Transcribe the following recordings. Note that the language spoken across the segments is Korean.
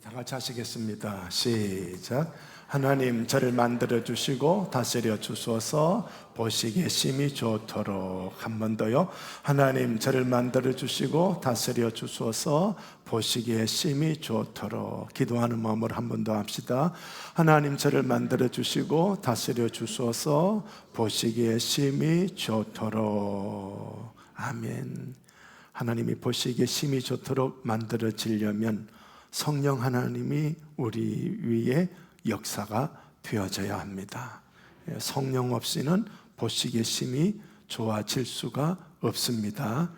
다 같이 하시겠습니다. 시작. 하나님, 저를 만들어 주시고 다스려 주소서. 보시기에 심히 좋도록. 한 번 더요. 하나님, 저를 만들어 주시고 다스려 주소서. 보시기에 심히 좋도록. 기도하는 마음으로 한 번 더 합시다. 하나님, 저를 만들어 주시고 다스려 주소서. 보시기에 심히 좋도록. 아멘. 하나님이 보시기에 심히 좋도록 만들어지려면 성령 하나님이 우리 위에 역사가 되어져야 합니다. 성령 없이는 보시기에 심히 좋아질 수가 없습니다.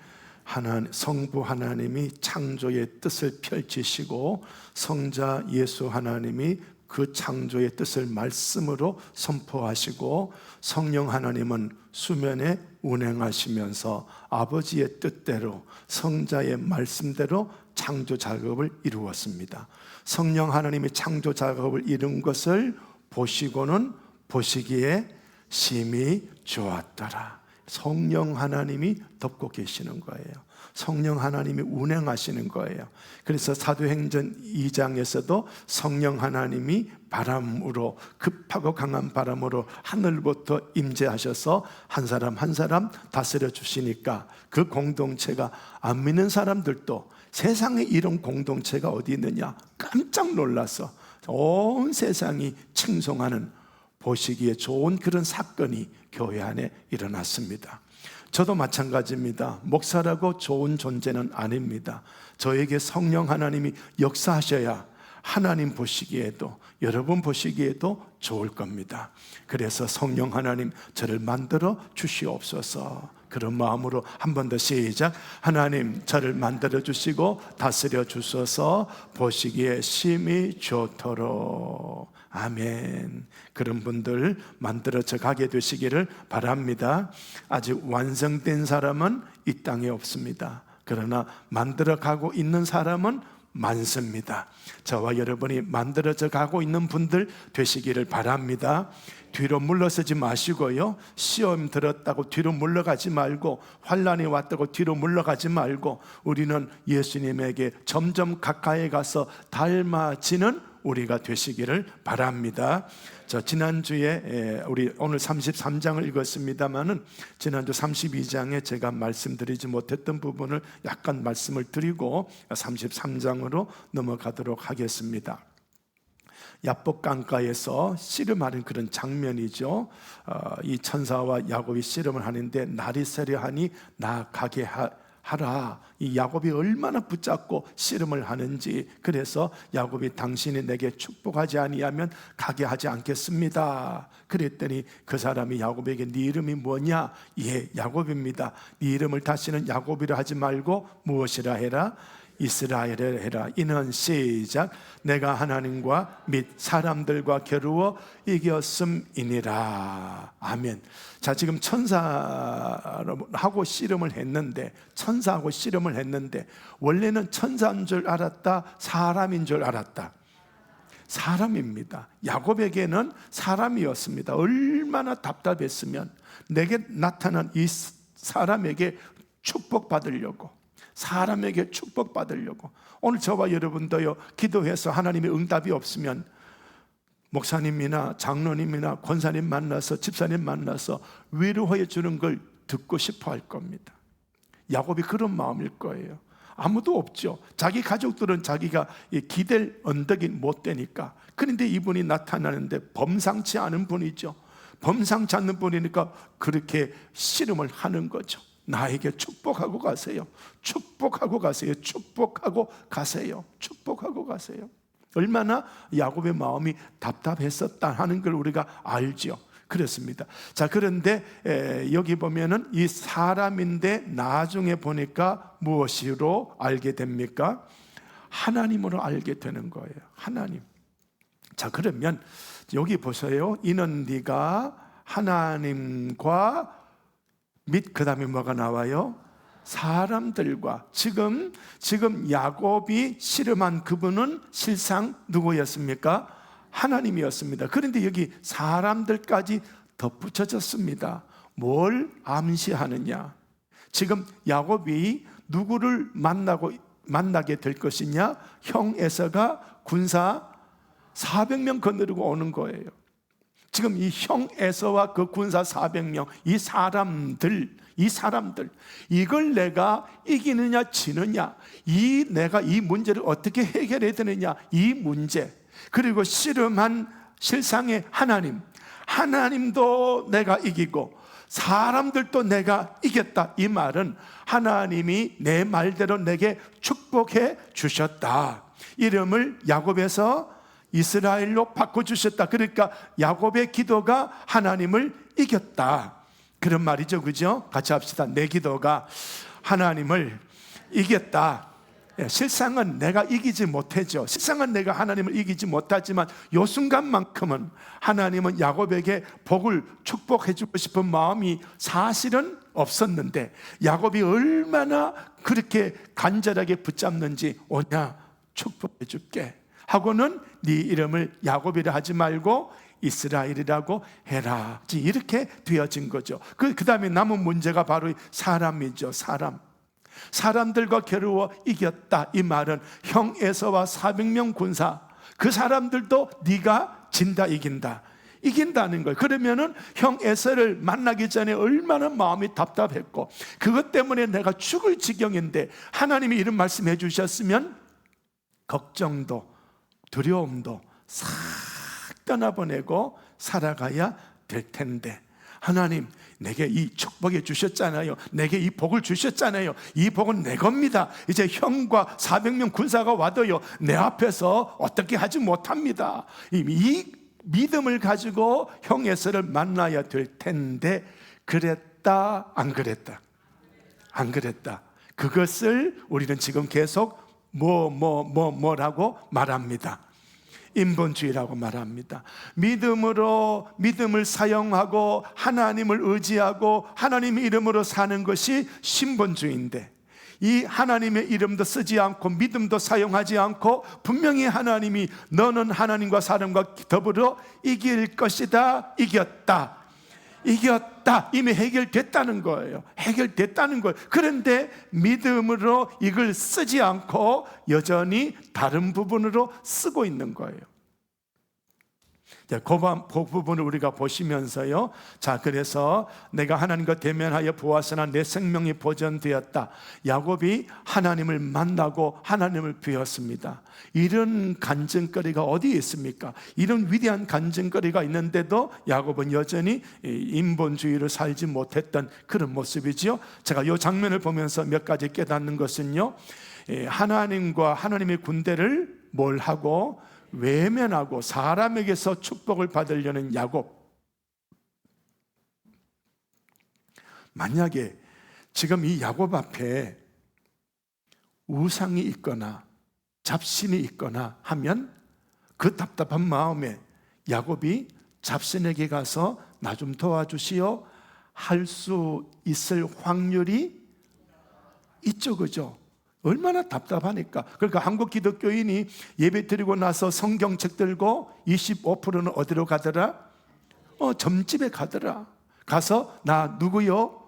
성부 하나님이 창조의 뜻을 펼치시고 성자 예수 하나님이 그 창조의 뜻을 말씀으로 선포하시고 성령 하나님은 수면에 운행하시면서 아버지의 뜻대로 성자의 말씀대로 창조 작업을 이루었습니다. 성령 하나님이 창조 작업을 이룬 것을 보시고는 보시기에 심히 좋았더라. 성령 하나님이 덮고 계시는 거예요. 성령 하나님이 운행하시는 거예요. 그래서 사도행전 2장에서도 성령 하나님이 바람으로, 급하고 강한 바람으로 하늘부터 임재하셔서 한 사람 한 사람 다스려 주시니까 그 공동체가 안 믿는 사람들도 세상에 이런 공동체가 어디 있느냐 깜짝 놀라서 온 세상이 칭송하는, 보시기에 좋은 그런 사건이 교회 안에 일어났습니다. 저도 마찬가지입니다. 목사라고 좋은 존재는 아닙니다. 저에게 성령 하나님이 역사하셔야 하나님 보시기에도, 여러분 보시기에도 좋을 겁니다. 그래서 성령 하나님, 저를 만들어 주시옵소서. 그런 마음으로 한 번 더 시작. 하나님, 저를 만들어 주시고 다스려 주소서. 보시기에 심히 좋도록. 아멘. 그런 분들 만들어져 가게 되시기를 바랍니다. 아직 완성된 사람은 이 땅에 없습니다. 그러나 만들어 가고 있는 사람은 많습니다. 저와 여러분이 만들어져 가고 있는 분들 되시기를 바랍니다. 뒤로 물러서지 마시고요, 시험 들었다고 뒤로 물러가지 말고, 환난이 왔다고 뒤로 물러가지 말고, 우리는 예수님에게 점점 가까이 가서 닮아지는 우리가 되시기를 바랍니다. 지난주에 우리 오늘 33장을 읽었습니다마는 지난주 32장에 제가 말씀드리지 못했던 부분을 약간 말씀을 드리고 33장으로 넘어가도록 하겠습니다. 야복 강가에서 씨름하는 그런 장면이죠. 이 천사와 야곱이 씨름을 하는데 날이 세려하니 나 가게 하라. 이 야곱이 얼마나 붙잡고 씨름을 하는지. 그래서 야곱이 당신이 내게 축복하지 아니하면 가게 하지 않겠습니다. 그랬더니 그 사람이 야곱에게 네 이름이 뭐냐? 예, 야곱입니다. 네 이름을 다시는 야곱이라 하지 말고 무엇이라 해라? 이스라엘을 해라. 이는 시작. 내가 하나님과 및 사람들과 겨루어 이겼음이니라. 아멘. 자, 지금 천사하고 씨름을 했는데, 천사하고 씨름을 했는데 원래는 천사인 줄 알았다, 사람인 줄 알았다? 사람입니다. 야곱에게는 사람이었습니다. 얼마나 답답했으면 내게 나타난 이 사람에게 축복받으려고, 사람에게 축복받으려고. 오늘 저와 여러분도요, 기도해서 하나님의 응답이 없으면 목사님이나 장로님이나 권사님 만나서, 집사님 만나서 위로해 주는 걸 듣고 싶어 할 겁니다. 야곱이 그런 마음일 거예요. 아무도 없죠. 자기 가족들은 자기가 기댈 언덕이 못 되니까. 그런데 이분이 나타나는데 범상치 않은 분이죠. 범상치 않는 분이니까 그렇게 씨름을 하는 거죠. 나에게 축복하고 가세요. 축복하고 가세요. 축복하고 가세요. 축복하고 가세요. 얼마나 야곱의 마음이 답답했었다 하는 걸 우리가 알죠. 그렇습니다. 자, 그런데 여기 보면은 이 사람인데 나중에 보니까 무엇으로 알게 됩니까? 하나님으로 알게 되는 거예요. 하나님. 자, 그러면 여기 보세요. 이는 네가 하나님과 및 그 다음에 뭐가 나와요? 사람들과. 지금 야곱이 씨름한 그분은 실상 누구였습니까? 하나님이었습니다. 그런데 여기 사람들까지 덧붙여졌습니다. 뭘 암시하느냐? 지금 야곱이 누구를 만나게 될 것이냐? 형 에서가 군사 400명 거느리고 오는 거예요. 지금 이 형 에서와 그 군사 400명, 이 사람들 이걸 내가 이기느냐 지느냐, 내가 이 문제를 어떻게 해결해야 되느냐, 이 문제, 그리고 씨름한 실상의 하나님도 내가 이기고 사람들도 내가 이겼다. 이 말은 하나님이 내 말대로 내게 축복해 주셨다. 이름을 야곱에서 이스라엘로 바꿔주셨다. 그러니까 야곱의 기도가 하나님을 이겼다, 그런 말이죠. 그죠? 같이 합시다. 내 기도가 하나님을 이겼다. 실상은 내가 이기지 못하죠. 실상은 내가 하나님을 이기지 못하지만 이 순간만큼은 하나님은 야곱에게 복을 축복해 주고 싶은 마음이 사실은 없었는데, 야곱이 얼마나 그렇게 간절하게 붙잡는지, 오냐 축복해 줄게 하고는 네 이름을 야곱이라 하지 말고 이스라엘이라고 해라, 이렇게 되어진 거죠. 그 다음에 남은 문제가 바로 사람이죠. 사람들과 겨루어 이겼다. 이 말은 형 에서와 400명 군사, 그 사람들도 네가 진다, 이긴다는 거예요. 그러면은 형 에서를 만나기 전에 얼마나 마음이 답답했고, 그것 때문에 내가 죽을 지경인데 하나님이 이런 말씀해 주셨으면 걱정도 두려움도 싹 떠나보내고 살아가야 될 텐데, 하나님 내게 이 축복해 주셨잖아요. 내게 이 복을 주셨잖아요. 이 복은 내 겁니다. 이제 형과 400명 군사가 와도요, 내 앞에서 어떻게 하지 못합니다. 이 믿음을 가지고 형 에서를 만나야 될 텐데, 그랬다 안 그랬다? 안 그랬다. 그것을 우리는 지금 계속 뭐라고 말합니다. 인본주의라고 말합니다. 믿음을 사용하고 하나님을 의지하고 하나님의 이름으로 사는 것이 신본주의인데, 이 하나님의 이름도 쓰지 않고 믿음도 사용하지 않고 분명히 하나님이 너는 하나님과 사람과 더불어 이길 것이다, 이겼다, 이미 해결됐다는 거예요. 그런데 믿음으로 이걸 쓰지 않고 여전히 다른 부분으로 쓰고 있는 거예요. 그 부분을 우리가 보시면서요, 자, 그래서 내가 하나님과 대면하여 보았으나 내 생명이 보존되었다. 야곱이 하나님을 만나고 하나님을 비웠습니다. 이런 간증거리가 어디에 있습니까? 이런 위대한 간증거리가 있는데도 야곱은 여전히 인본주의를 살지 못했던 그런 모습이지요. 제가 이 장면을 보면서 몇 가지 깨닫는 것은요, 하나님과 하나님의 군대를 뭘 하고 외면하고 사람에게서 축복을 받으려는 야곱, 만약에 지금 이 야곱 앞에 우상이 있거나 잡신이 있거나 하면 그 답답한 마음에 야곱이 잡신에게 가서 나 좀 도와주시오 할 수 있을 확률이 있죠. 그죠? 얼마나 답답하니까. 그러니까 한국 기독교인이 예배 드리고 나서 성경책 들고 25%는 어디로 가더라? 점집에 가더라. 가서 나 누구요?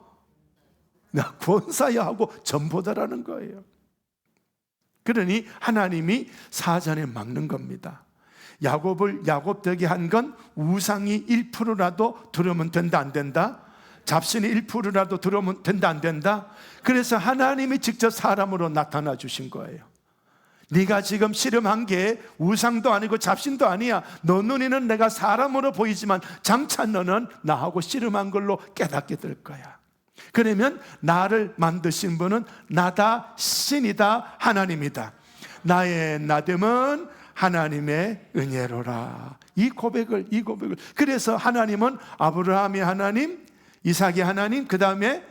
나 권사야 하고 전보다라는 거예요. 그러니 하나님이 사전에 막는 겁니다. 야곱을 야곱 되게 한 건 우상이 1%라도 들어오면 된다, 안 된다? 잡신이 1%라도 들어오면 된다, 안 된다? 그래서 하나님이 직접 사람으로 나타나 주신 거예요. 네가 지금 씨름한 게 우상도 아니고 잡신도 아니야. 너 눈에는 내가 사람으로 보이지만 장차 너는 나하고 씨름한 걸로 깨닫게 될 거야. 그러면 나를 만드신 분은 나다, 신이다, 하나님이다. 나의 나됨은 하나님의 은혜로라. 이 고백을 그래서 하나님은 아브라함의 하나님, 이삭의 하나님, 그 다음에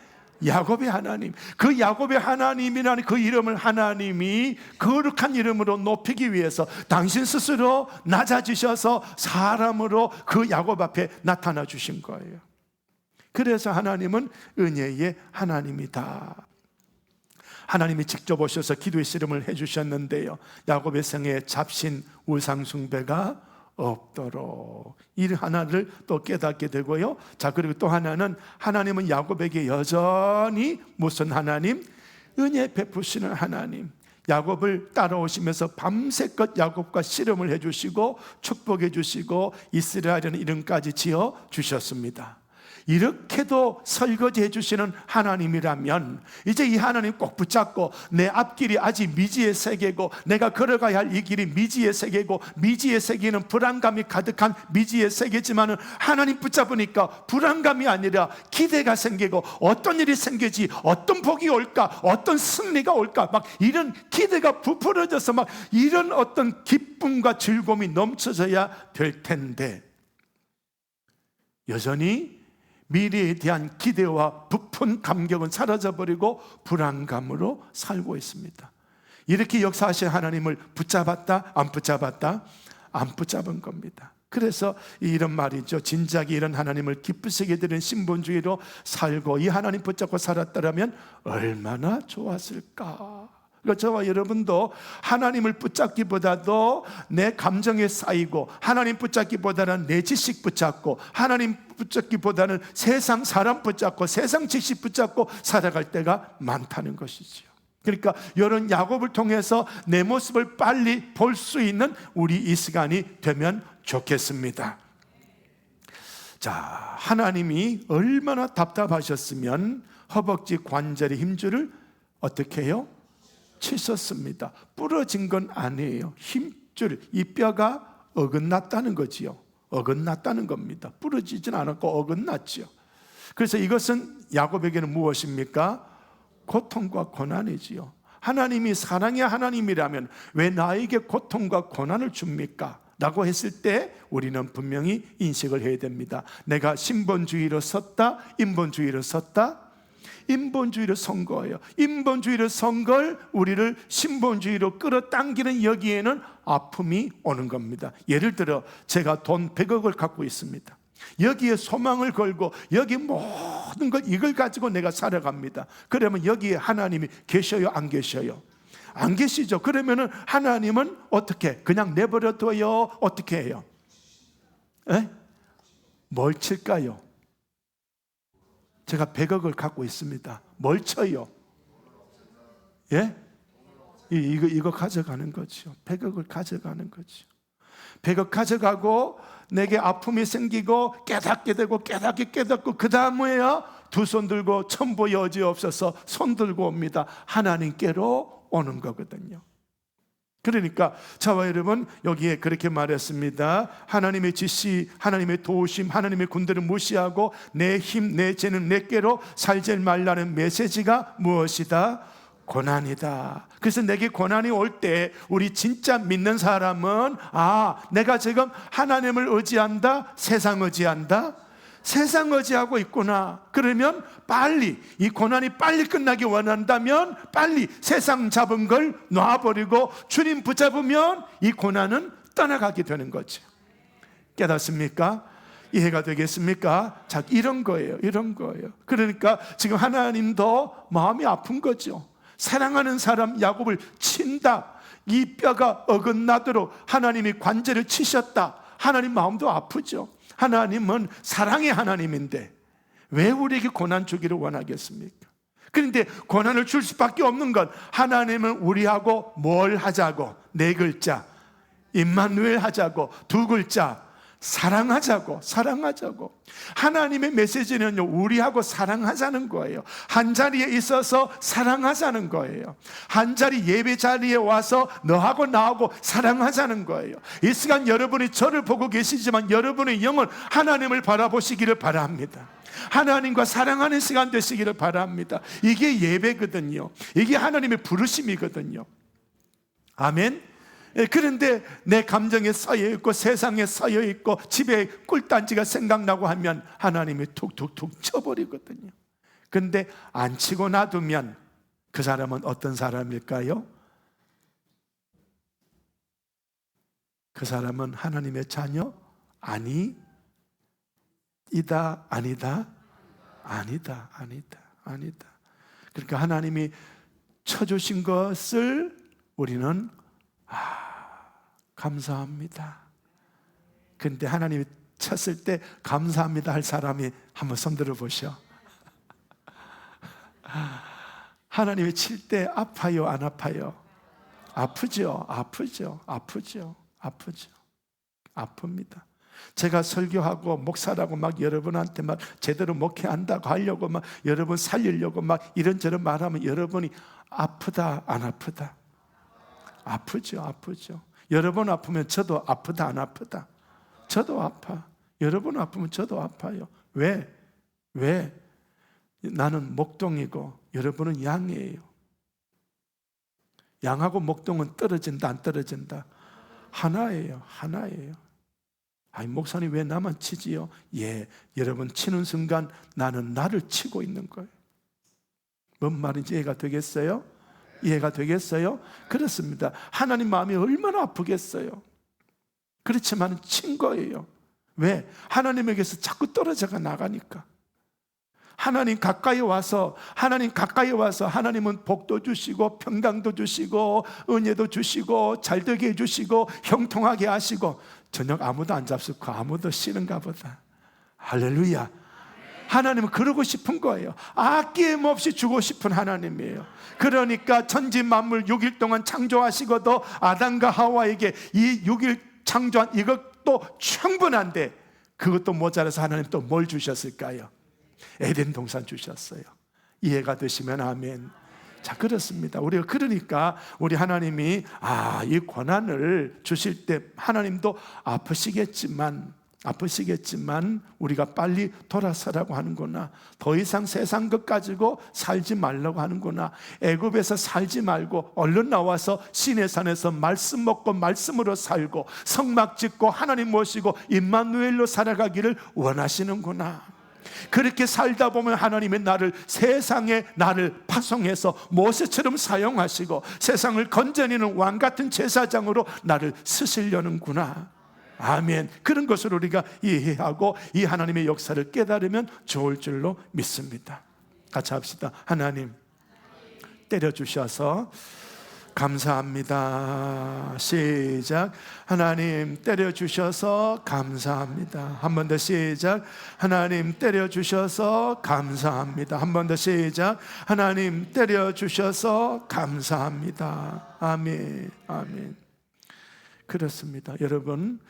야곱의 하나님, 그 야곱의 하나님이라는 그 이름을 하나님이 거룩한 이름으로 높이기 위해서 당신 스스로 낮아지셔서 사람으로 그 야곱 앞에 나타나 주신 거예요. 그래서 하나님은 은혜의 하나님이다. 하나님이 직접 오셔서 기도의 씨름을 해주셨는데요, 야곱의 생에 잡신 우상 숭배가 없도록 이 하나를 또 깨닫게 되고요. 자, 그리고 또 하나는 하나님은 야곱에게 여전히 무슨 하나님? 은혜 베푸시는 하나님. 야곱을 따라오시면서 밤새껏 야곱과 씨름을 해주시고 축복해 주시고 이스라엘이라는 이름까지 지어 주셨습니다. 이렇게도 설거지해 주시는 하나님이라면 이제 이 하나님 꼭 붙잡고, 내 앞길이 아직 미지의 세계고 내가 걸어가야 할 이 길이 미지의 세계고, 미지의 세계는 불안감이 가득한 미지의 세계지만은 하나님 붙잡으니까 불안감이 아니라 기대가 생기고, 어떤 일이 생기지, 어떤 복이 올까, 어떤 승리가 올까, 막 이런 기대가 부풀어져서 막 이런 어떤 기쁨과 즐거움이 넘쳐져야 될 텐데, 여전히 미래에 대한 기대와 부푼 감격은 사라져버리고 불안감으로 살고 있습니다. 이렇게 역사하신 하나님을 붙잡았다? 안 붙잡았다? 안 붙잡은 겁니다. 그래서 이런 말이죠. 진작에 이런 하나님을 기쁘시게 드리는 신본주의로 살고 이 하나님 붙잡고 살았더라면 얼마나 좋았을까. 그러니까 저와 여러분도 하나님을 붙잡기보다도 내 감정에 쌓이고, 하나님 붙잡기보다는 내 지식 붙잡고, 하나님 붙잡기보다는 세상 사람 붙잡고, 세상 지식 붙잡고 살아갈 때가 많다는 것이죠. 그러니까 이런 야곱을 통해서 내 모습을 빨리 볼 수 있는 우리 이 시간이 되면 좋겠습니다. 자, 하나님이 얼마나 답답하셨으면 허벅지 관절의 힘줄을 어떻게 해요? 치셨습니다. 부러진 건 아니에요. 힘줄, 이 뼈가 어긋났다는 거지요. 어긋났다는 겁니다. 부러지진 않았고 어긋났죠. 그래서 이것은 야곱에게는 무엇입니까? 고통과 고난이지요. 하나님이 사랑의 하나님이라면 왜 나에게 고통과 고난을 줍니까? 라고 했을 때 우리는 분명히 인식을 해야 됩니다. 내가 신본주의로 섰다, 인본주의로 섰다. 인본주의를 선 거예요. 인본주의를 선 걸 우리를 신본주의로 끌어당기는 여기에는 아픔이 오는 겁니다. 예를 들어 제가 돈 100억을 갖고 있습니다. 여기에 소망을 걸고 여기 모든 것 이걸 가지고 내가 살아갑니다. 그러면 여기에 하나님이 계셔요? 안 계셔요? 안 계시죠. 그러면은 하나님은 어떻게? 그냥 내버려둬요? 어떻게 해요? 에? 뭘 칠까요? 제가 100억을 갖고 있습니다. 뭘 쳐요? 예? 이거 가져가는 거죠. 100억을 가져가는 거죠. 100억 가져가고 내게 아픔이 생기고 깨닫게 되고 깨닫고 그 다음에야 두 손 들고 천보 여지 없어서 손 들고 옵니다. 하나님께로 오는 거거든요. 그러니까 저와 여러분 여기에 그렇게 말했습니다. 하나님의 지시, 하나님의 도우심, 하나님의 군대를 무시하고 내 힘, 내 재능, 내께로 살지 말라는 메시지가 무엇이다? 고난이다. 그래서 내게 고난이 올 때 우리 진짜 믿는 사람은 내가 지금 하나님을 의지한다? 세상 의지한다? 세상 의지하고 있구나. 그러면 빨리 이 고난이 빨리 끝나기 원한다면 빨리 세상 잡은 걸 놔버리고 주님 붙잡으면 이 고난은 떠나가게 되는 거죠. 깨닫습니까? 이해가 되겠습니까? 자, 이런 거예요. 이런 거예요. 그러니까 지금 하나님도 마음이 아픈 거죠. 사랑하는 사람 야곱을 친다. 이 뼈가 어긋나도록 하나님이 관절을 치셨다. 하나님 마음도 아프죠. 하나님은 사랑의 하나님인데 왜 우리에게 고난 주기를 원하겠습니까? 그런데 고난을 줄 수밖에 없는 건 하나님은 우리하고 뭘 하자고? 4글자 임마누엘 하자고, 2글자 사랑하자고. 하나님의 메시지는요, 우리하고 사랑하자는 거예요. 한 자리에 있어서 사랑하자는 거예요. 한 자리 예배 자리에 와서 너하고 나하고 사랑하자는 거예요. 이 시간 여러분이 저를 보고 계시지만 여러분의 영은 하나님을 바라보시기를 바랍니다. 하나님과 사랑하는 시간 되시기를 바랍니다. 이게 예배거든요. 이게 하나님의 부르심이거든요. 아멘. 그런데 내 감정에 쌓여있고 세상에 쌓여있고 집에 꿀단지가 생각나고 하면 하나님이 툭툭툭 쳐버리거든요. 그런데 안 치고 놔두면 그 사람은 어떤 사람일까요? 그 사람은 하나님의 자녀? 아니다. 그러니까 하나님이 쳐주신 것을 우리는 감사합니다. 근데 하나님이 쳤을 때 감사합니다 할 사람이 한번 손 들어 보셔. 하나님이 칠 때 아파요, 안 아파요? 아프죠. 아프죠. 아프죠. 아프죠. 아픕니다. 제가 설교하고 목사라고 막 여러분한테 막 제대로 목회한다고 하려고 막 여러분 살리려고 막 이런저런 말하면 여러분이 아프다 안 아프다? 아프죠. 아프죠. 여러분 아프면 저도 아프다 안 아프다? 저도 아파. 여러분 아프면 저도 아파요. 왜? 왜? 나는 목동이고 여러분은 양이에요. 양하고 목동은 떨어진다 안 떨어진다? 하나예요. 하나예요. 아니 목사님 왜 나만 치지요? 예, 여러분 치는 순간 나는 나를 치고 있는 거예요. 뭔 말인지 이해가 되겠어요? 이해가 되겠어요? 그렇습니다. 하나님 마음이 얼마나 아프겠어요? 그렇지만 친 거예요. 왜? 하나님에게서 자꾸 떨어져가 나가니까. 하나님 가까이 와서 하나님은 복도 주시고 평강도 주시고 은혜도 주시고 잘되게 해주시고 형통하게 하시고 저녁 아무도 안 잡수고 아무도 싫은가 보다. 할렐루야. 하나님은 그러고 싶은 거예요. 아낌없이 주고 싶은 하나님이에요. 그러니까 천지 만물 6일 동안 창조하시고도 아담과 하와에게 이 6일 창조한 이것도 충분한데 그것도 모자라서 하나님 또 뭘 주셨을까요? 에덴 동산 주셨어요. 이해가 되시면 아멘. 자, 그렇습니다. 우리가 그러니까 우리 하나님이 이 권한을 주실 때 하나님도 아프시겠지만 우리가 빨리 돌아서라고 하는구나. 더 이상 세상 것 가지고 살지 말라고 하는구나. 애굽에서 살지 말고 얼른 나와서 시내 산에서 말씀 먹고 말씀으로 살고 성막 짓고 하나님 모시고 임마누엘로 살아가기를 원하시는구나. 그렇게 살다 보면 하나님의 세상에 나를 파송해서 모세처럼 사용하시고 세상을 건져내는 왕같은 제사장으로 나를 쓰시려는구나. 아멘. 그런 것을 우리가 이해하고 이 하나님의 역사를 깨달으면 좋을 줄로 믿습니다. 같이 합시다. 하나님 때려주셔서 감사합니다. 시작. 하나님 때려주셔서 감사합니다. 한 번 더 시작. 하나님 때려주셔서 감사합니다. 한 번 더 시작. 하나님 때려주셔서 감사합니다. 아멘. 아멘. 그렇습니다. 여러분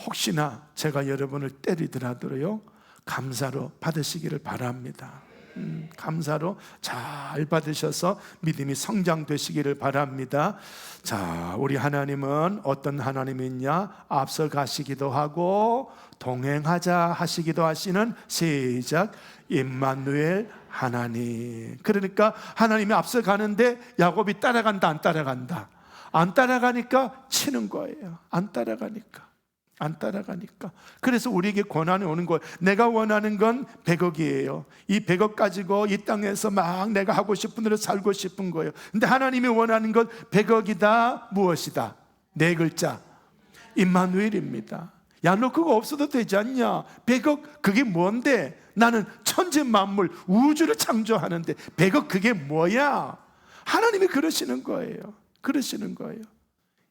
혹시나 제가 여러분을 때리더라도요 감사로 받으시기를 바랍니다. 감사로 잘 받으셔서 믿음이 성장되시기를 바랍니다. 자, 우리 하나님은 어떤 하나님이냐? 앞서 가시기도 하고 동행하자 하시기도 하시는 시작. 임마누엘 하나님. 그러니까 하나님이 앞서 가는데 야곱이 따라간다 안 따라간다? 안 따라가니까 치는 거예요. 안 따라가니까. 그래서 우리에게 권한이 오는 거예요. 내가 원하는 건 100억이에요. 이 100억 가지고 이 땅에서 막 내가 하고 싶은 대로 살고 싶은 거예요. 근데 하나님이 원하는 건 100억이다. 무엇이다? 네 글자. 임마누엘입니다. 야, 너 그거 없어도 되지 않냐? 100억 그게 뭔데? 나는 천지 만물 우주를 창조하는데 100억 그게 뭐야? 하나님이 그러시는 거예요.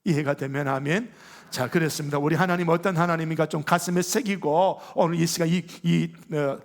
이해가 되면 아멘. 자, 그렇습니다. 우리 하나님 어떤 하나님인가 좀 가슴에 새기고 오늘 이 시간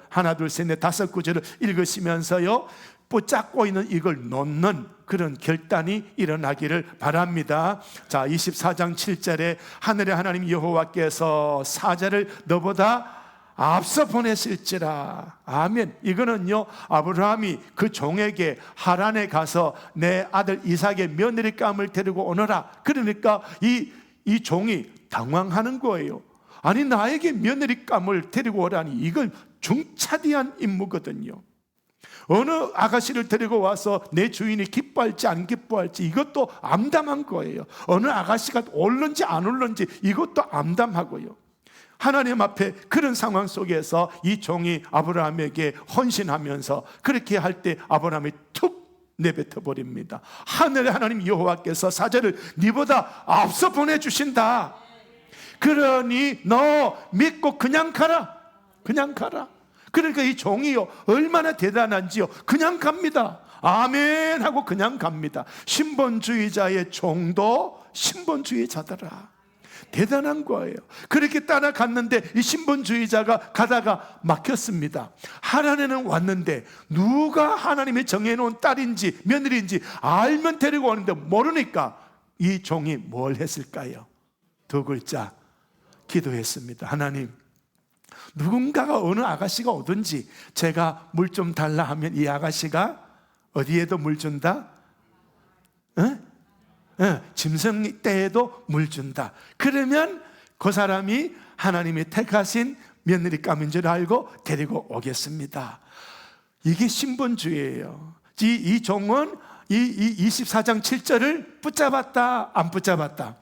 하나 둘 셋 넷 다섯 구절을 읽으시면서요 붙잡고 있는 이걸 놓는 그런 결단이 일어나기를 바랍니다. 자, 24장 7절에 하늘의 하나님 여호와께서 사자를 너보다 앞서 보내실지라. 아멘. 이거는요 아브라함이 그 종에게 하란에 가서 내 아들 이삭의 며느리감을 데리고 오너라. 그러니까 이 종이 당황하는 거예요. 아니 나에게 며느리감을 데리고 오라니. 이건 중차대한 임무거든요. 어느 아가씨를 데리고 와서 내 주인이 기뻐할지 안 기뻐할지 이것도 암담한 거예요. 어느 아가씨가 옳는지 안 옳는지 이것도 암담하고요. 하나님 앞에 그런 상황 속에서 이 종이 아브라함에게 헌신하면서 그렇게 할 때 아브라함이 툭 내뱉어 버립니다. 하늘의 하나님 여호와께서 사자를 네보다 앞서 보내주신다. 그러니 너 믿고 그냥 가라. 그러니까 이 종이요 얼마나 대단한지요. 그냥 갑니다. 아멘 하고 그냥 갑니다. 신본주의자의 종도 신본주의자더라. 대단한 거예요. 그렇게 따라갔는데 이 신본주의자가 가다가 막혔습니다. 하란에는 왔는데 누가 하나님이 정해놓은 딸인지 며느리인지 알면 데리고 오는데 모르니까 이 종이 뭘 했을까요? 두 글자, 기도했습니다. 하나님, 누군가가 어느 아가씨가 오든지 제가 물 좀 달라 하면 이 아가씨가 어디에도 물 준다? 짐승 떼에도 물 준다. 그러면 그 사람이 하나님이 택하신 며느리감인 줄 알고 데리고 오겠습니다. 이게 신분주의예요. 이 종은 이 24장 7절을 붙잡았다, 안 붙잡았다?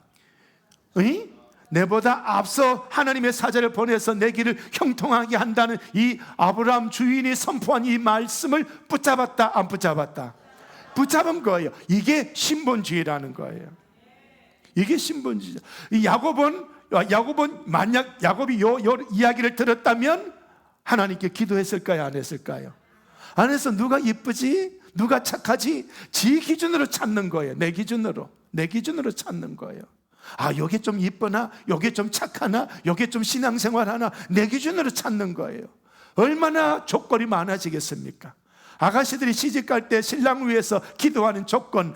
내보다 앞서 하나님의 사자를 보내서 내 길을 형통하게 한다는 이 아브라함 주인이 선포한 이 말씀을 붙잡았다, 안 붙잡았다? 붙잡은 거예요. 이게 신분주의라는 거예요. 이게 신분주의. 이 야곱은 만약 야곱이 요 이야기를 들었다면 하나님께 기도했을까요, 안 했을까요? 안 해서 누가 이쁘지? 누가 착하지? 지 기준으로 찾는 거예요. 내 기준으로 찾는 거예요. 아, 요게 좀 이쁘나? 요게 좀 착하나? 요게 좀 신앙생활하나? 내 기준으로 찾는 거예요. 얼마나 조건이 많아지겠습니까? 아가씨들이 시집갈 때 신랑 위해서 기도하는 조건,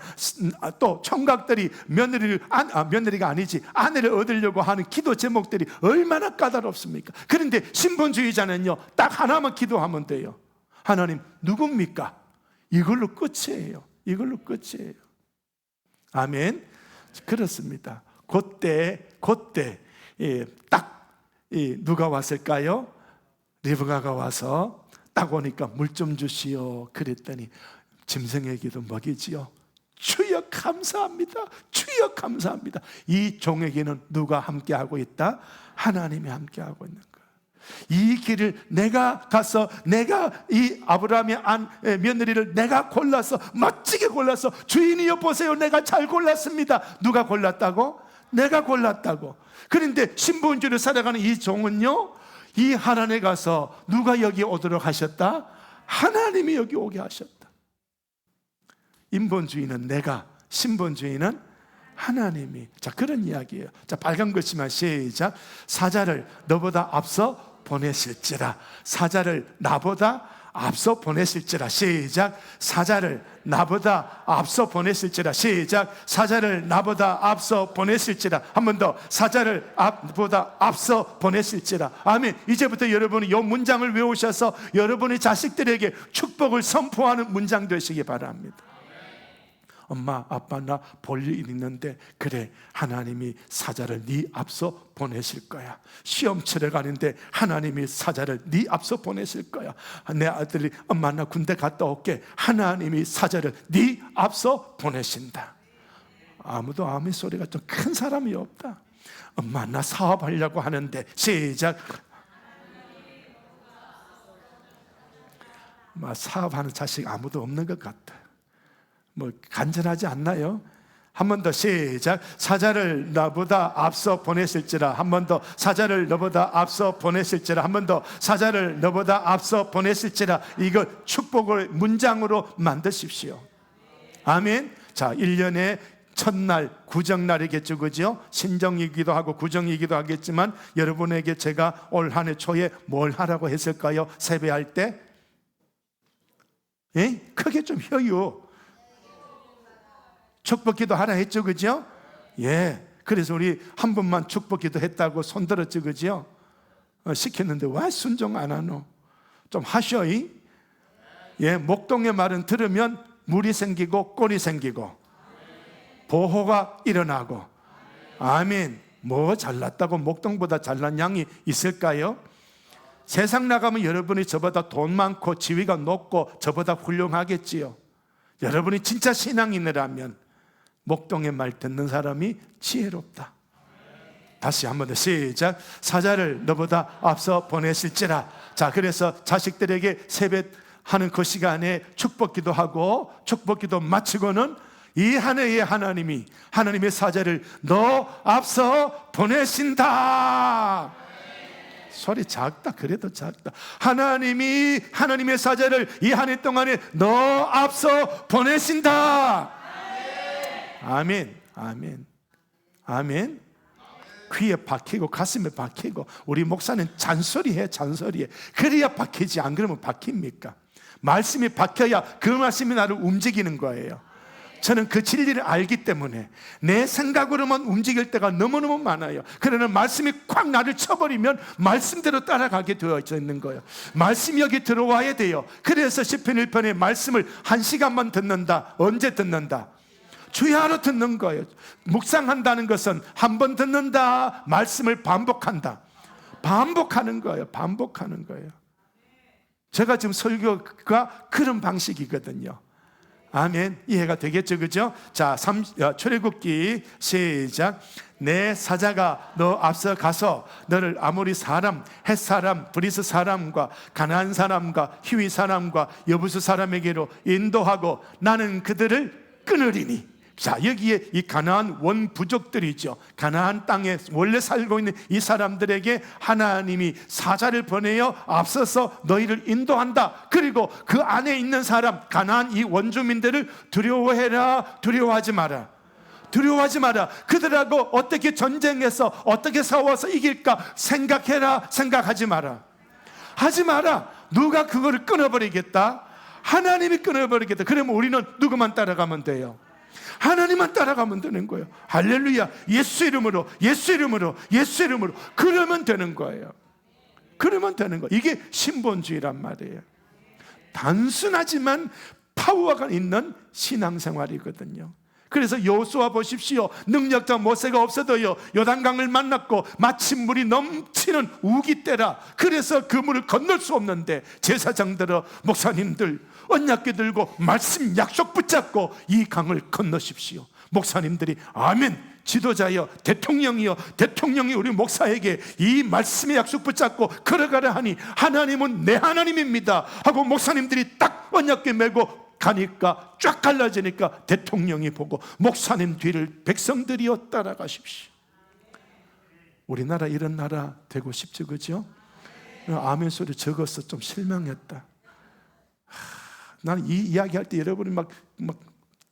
또 총각들이 며느리가 아니지, 아내를 얻으려고 하는 기도 제목들이 얼마나 까다롭습니까? 그런데 신분주의자는요, 딱 하나만 기도하면 돼요. 하나님, 누굽니까? 이걸로 끝이에요. 아멘. 그렇습니다. 그때 딱 누가 왔을까요? 리브가가 와서 딱 오니까 물 좀 주시오 그랬더니 짐승에게도 먹이지요. 주여 감사합니다. 주여 감사합니다. 이 종에게는 누가 함께하고 있다? 하나님이 함께하고 있는 거예요. 이 길을 내가 가서 내가 이 아브라함의 며느리를 내가 골라서 멋지게 골라서 주인이여 보세요, 내가 잘 골랐습니다. 누가 골랐다고? 내가 골랐다고. 그런데 신분주의를 살아가는 이 종은요, 이 하란에 가서 누가 여기 오도록 하셨다? 하나님이 여기 오게 하셨다. 인본주의는 내가, 신분주의는 하나님이. 자, 그런 이야기예요. 자, 빨간 글씨만 시작. 사자를 너보다 앞서 보내실지라. 사자를 나보다 앞서 보내실지라. 시작. 사자를 나보다 앞서 보내실지라. 시작. 사자를 나보다 앞서 보내실지라. 한 번 더. 사자를 나보다 앞서 보내실지라. 아멘. 이제부터 여러분이 이 문장을 외우셔서 여러분의 자식들에게 축복을 선포하는 문장 되시기 바랍니다. 엄마, 아빠, 나 볼 일 있는데 그래, 하나님이 사자를 네 앞서 보내실 거야. 시험 치러 가는데 하나님이 사자를 네 앞서 보내실 거야. 내 아들이 엄마, 나 군대 갔다 올게. 하나님이 사자를 네 앞서 보내신다. 아무도 아멘 소리가 좀 큰 사람이 없다. 엄마, 나 사업하려고 하는데. 시작. 사업하는 자식 아무도 없는 것 같다. 간절하지 않나요? 한 번 더 시작. 사자를 나보다 앞서 보내실지라. 한 번 더. 사자를 너보다 앞서 보내실지라. 한 번 더. 사자를 너보다 앞서 보내실지라. 이거 축복을 문장으로 만드십시오. 아멘. 자, 1년의 첫날 구정날이겠죠, 그죠? 신정이기도 하고 구정이기도 하겠지만 여러분에게 제가 올 한 해 초에 뭘 하라고 했을까요? 세배할 때? 크게 좀 혀요. 축복기도 하라 했죠, 그죠? 예. 그래서 우리 한 번만 축복기도 했다고 손들었죠, 그죠? 시켰는데 왜 순종 안 하노? 좀 하셔. 예. 목동의 말은 들으면 물이 생기고 꼴이 생기고 보호가 일어나고. 아멘. 뭐 잘났다고 목동보다 잘난 양이 있을까요? 세상 나가면 여러분이 저보다 돈 많고 지위가 높고 저보다 훌륭하겠지요. 여러분이 진짜 신앙인이라면 목동의 말 듣는 사람이 지혜롭다. 다시 한 번 더 시작. 사자를 너보다 앞서 보내실지라. 자, 그래서 자식들에게 세뱃하는 그 시간에 축복기도 하고 축복기도 마치고는 이 한 해에 하나님의 사자를 너 앞서 보내신다. 소리 작다. 그래도 작다. 하나님의 사자를 이 한 해 동안에 너 앞서 보내신다. 아멘. 아멘. 아멘. 귀에 박히고 가슴에 박히고. 우리 목사는 잔소리해. 그래야 박히지. 안 그러면 박힙니까? 말씀이 박혀야 그 말씀이 나를 움직이는 거예요. 저는 그 진리를 알기 때문에 내 생각으로만 움직일 때가 너무너무 많아요. 그러나 말씀이 콱 나를 쳐버리면 말씀대로 따라가게 되어 있는 거예요. 말씀이 여기 들어와야 돼요. 그래서 시편 1편의 말씀을 1시간만 듣는다. 언제 듣는다? 주야로 듣는 거예요. 묵상한다는 것은 한 번 듣는다. 말씀을 반복한다. 반복하는 거예요. 반복하는 거예요. 제가 지금 설교가 그런 방식이거든요. 아멘. 이해가 되겠죠, 그죠? 자, 출애굽기 시작. 내 사자가 너 앞서 가서 너를 아모리 사람, 헷 사람, 브리스 사람과 가나안 사람과 히위 사람과 여부수 사람에게로 인도하고 나는 그들을 끊으리니. 자, 여기에 이 가나안 원부족들이죠. 가나안 땅에 원래 살고 있는 이 사람들에게 하나님이 사자를 보내어 앞서서 너희를 인도한다. 그리고 그 안에 있는 사람, 가나안 이 원주민들을 두려워해라. 두려워하지 마라. 두려워하지 마라. 그들하고 어떻게 전쟁해서 어떻게 싸워서 이길까 생각해라. 생각하지 마라. 하지 마라. 누가 그거를 끊어버리겠다? 하나님이 끊어버리겠다. 그러면 우리는 누구만 따라가면 돼요? 하나님만 따라가면 되는 거예요. 할렐루야. 예수 이름으로, 예수 이름으로, 예수 이름으로. 그러면 되는 거예요. 그러면 되는 거예요. 이게 신본주의란 말이에요. 단순하지만 파워가 있는 신앙생활이거든요. 그래서 여호수아 보십시오. 능력자 모세가 없어도요 요단강을 만났고 마침 물이 넘치는 우기 때라. 그래서 그 물을 건널 수 없는데 제사장들, 목사님들 언약궤 들고 말씀 약속 붙잡고 이 강을 건너십시오. 목사님들이 아멘, 지도자여, 대통령이여, 대통령이 우리 목사에게 이 말씀의 약속 붙잡고 걸어가라 하니 하나님은 내 하나님입니다 하고 목사님들이 딱 언약궤 메고 가니까 쫙 갈라지니까 대통령이 보고 목사님 뒤를 백성들이여 따라가십시오. 우리나라 이런 나라 되고 싶죠, 그죠? 아멘 소리 적어서 좀 실망했다. 나는 이 이야기할 때 여러분이 막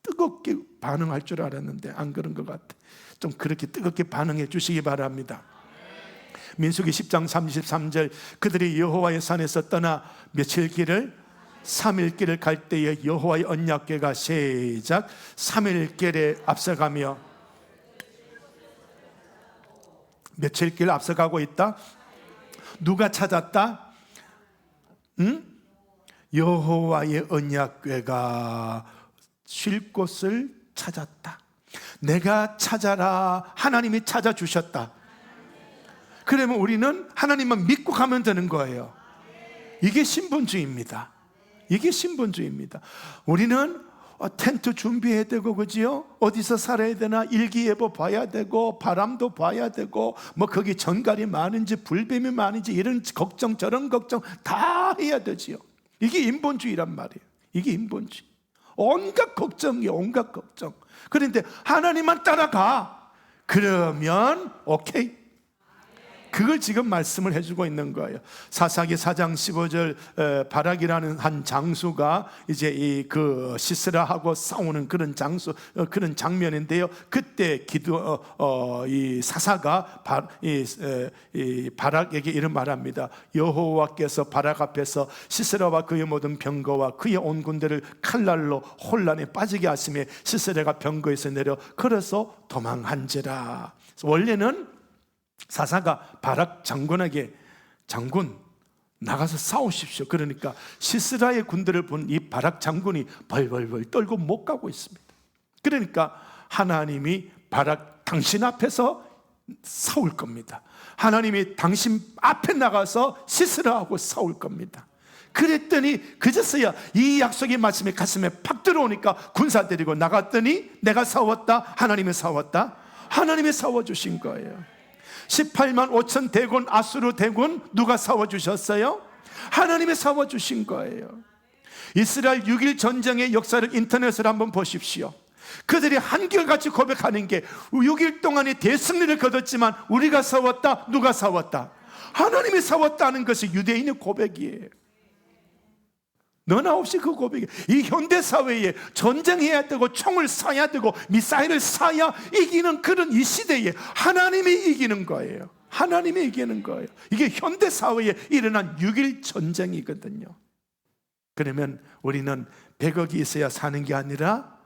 뜨겁게 반응할 줄 알았는데 안 그런 것 같아. 좀 그렇게 뜨겁게 반응해 주시기 바랍니다. 민수기 10장 33절 그들이 여호와의 산에서 떠나 며칠 길을 3일 길을 갈 때에 여호와의 언약궤가 시작 3일 길에 앞서가며 며칠 길 앞서가고 있다. 누가 찾았다? 여호와의 언약궤가 쉴 곳을 찾았다. 내가 찾아라. 하나님이 찾아주셨다. 그러면 우리는 하나님만 믿고 가면 되는 거예요. 이게 신분주의입니다. 이게 신분주의입니다. 우리는 텐트 준비해야 되고, 그지요? 어디서 살아야 되나 일기예보 봐야 되고, 바람도 봐야 되고, 뭐 거기 전갈이 많은지 불뱀이 많은지 이런 걱정 저런 걱정 다 해야 되지요. 이게 인본주의란 말이에요. 이게 인본주의. 온갖 걱정이에요. 온갖 걱정. 그런데 하나님만 따라가. 그러면 오케이. 그걸 지금 말씀을 해주고 있는 거예요. 사사기 4장 15절 바락이라는 한 장수가 이제 그 시스라하고 싸우는 그런 그런 장면인데요. 그때 이 사사가 바락에게 이런 말합니다. 여호와께서 바락 앞에서 시스라와 그의 모든 병거와 그의 온 군대를 칼날로 혼란에 빠지게 하심에 시스라가 병거에서 내려 걸어서 도망한지라. 원래는 사사가 바락 장군에게 장군 나가서 싸우십시오. 그러니까 시스라의 군대를 본 이 바락 장군이 벌벌벌 떨고 못 가고 있습니다. 그러니까 하나님이 바락 당신 앞에서 싸울 겁니다. 하나님이 당신 앞에 나가서 시스라하고 싸울 겁니다. 그랬더니 그제서야 이 약속의 말씀이 가슴에 팍 들어오니까 군사 데리고 나갔더니 내가 싸웠다? 하나님이 싸웠다? 하나님이 싸워주신 거예요. 18만 5천 대군 아수르 대군 누가 싸워주셨어요? 하나님이 싸워주신 거예요. 이스라엘 6일 전쟁의 역사를 인터넷으로 한번 보십시오. 그들이 한결같이 고백하는 게 6일 동안의 대승리를 거뒀지만 우리가 싸웠다? 누가 싸웠다? 하나님이 싸웠다는 것이 유대인의 고백이에요. 너나 없이 그 고백이. 이 현대사회에 전쟁해야 되고 총을 쏴야 되고 미사일을 쏴야 이기는 그런 이 시대에 하나님이 이기는 거예요. 하나님이 이기는 거예요. 이게 현대사회에 일어난 6.1 전쟁이거든요. 그러면 우리는 100억이 있어야 사는 게 아니라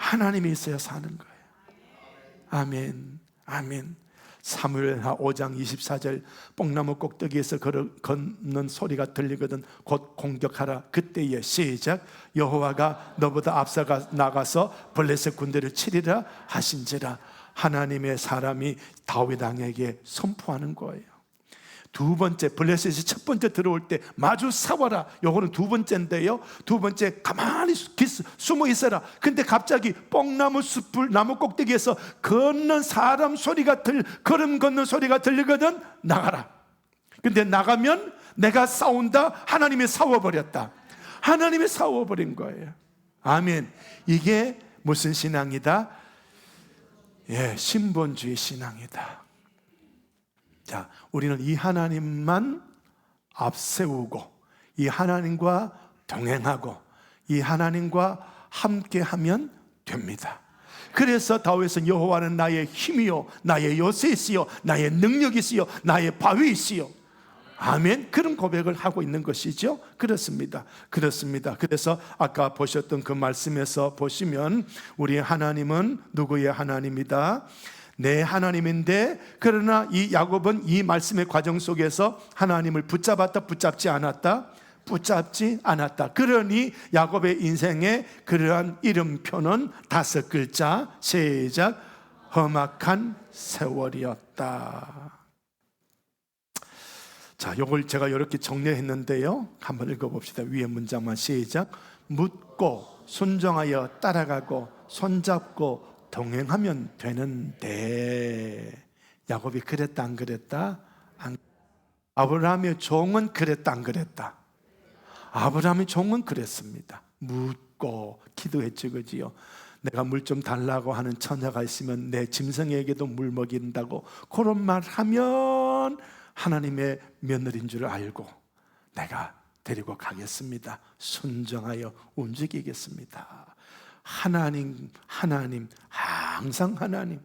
하나님이 있어야 사는 거예요. 아멘, 아멘. 사무엘하 5장 24절 뽕나무 꼭대기에서 걷는 소리가 들리거든 곧 공격하라. 그때에 시작. 여호와가 너보다 앞서가 나가서 블레셋 군대를 치리라 하신지라. 하나님의 사람이 다윗 왕에게 선포하는 거예요. 두 번째, 블레셋이 첫 번째 들어올 때 마주 싸워라. 요거는 두 번째인데요. 두 번째, 가만히 숨어 있어라. 근데 갑자기 뽕나무 숲을 나무 꼭대기에서 걷는 사람 소리가 걸음 걷는 소리가 들리거든. 나가라. 근데 나가면 내가 싸운다. 하나님이 싸워버렸다. 하나님이 싸워버린 거예요. 아멘. 이게 무슨 신앙이다? 예, 신본주의 신앙이다. 자, 우리는 이 하나님만 앞세우고 이 하나님과 동행하고 이 하나님과 함께하면 됩니다. 그래서 다윗은 여호와는 나의 힘이요 나의 요새이시요 나의 능력이시요 나의 바위이시요. 아멘. 그런 고백을 하고 있는 것이죠. 그렇습니다. 그래서 아까 보셨던 그 말씀에서 보시면 우리 하나님은 누구의 하나님이다? 내 하나님인데, 그러나 이 야곱은 이 말씀의 과정 속에서 하나님을 붙잡았다, 붙잡지 않았다? 붙잡지 않았다. 그러니 야곱의 인생의 그러한 이름표는 5글자. 시작. 험악한 세월이었다. 자, 요걸 제가 이렇게 정리했는데요. 한번 읽어봅시다. 위에 문장만 시작. 묻고 순종하여 따라가고 손잡고 동행하면 되는데. 야곱이 그랬다 안 그랬다? 아브라함의 종은 그랬다 안 그랬다? 아브라함의 종은 그랬습니다. 묻고 기도했지, 그지요? 내가 물 좀 달라고 하는 처녀가 있으면 내 짐승에게도 물 먹인다고 그런 말 하면 하나님의 며느리인 줄 알고 내가 데리고 가겠습니다. 순종하여 움직이겠습니다. 하나님, 항상 하나님.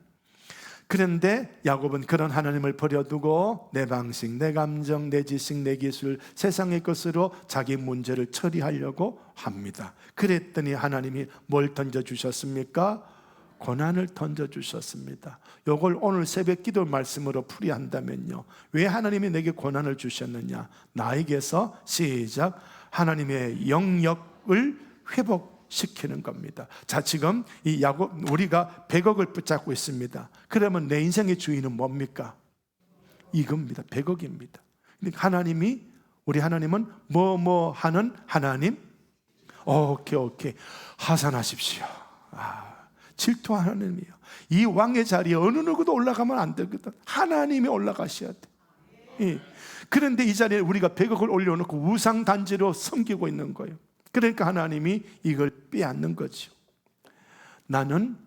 그런데 야곱은 그런 하나님을 버려두고 내 방식, 내 감정, 내 지식, 내 기술, 세상의 것으로 자기 문제를 처리하려고 합니다. 그랬더니 하나님이 뭘 던져주셨습니까? 고난을 던져주셨습니다. 이걸 오늘 새벽 기도 말씀으로 풀이한다면요, 왜 하나님이 내게 고난을 주셨느냐? 나에게서 시작. 하나님의 영역을 회복시키는 겁니다. 자, 지금 이 야곱, 우리가 100억을 붙잡고 있습니다. 그러면 내 인생의 주인은 뭡니까? 이겁니다. 100억입니다. 하나님이, 우리 하나님은 뭐 하는 하나님? 오케이. 하산하십시오. 질투하는 하나님이에요. 이 왕의 자리에 어느 누구도 올라가면 안 되거든. 하나님이 올라가셔야 돼. 예. 그런데 이 자리에 우리가 100억을 올려놓고 우상단지로 섬기고 있는 거예요. 그러니까 하나님이 이걸 빼앗는 거죠. 나는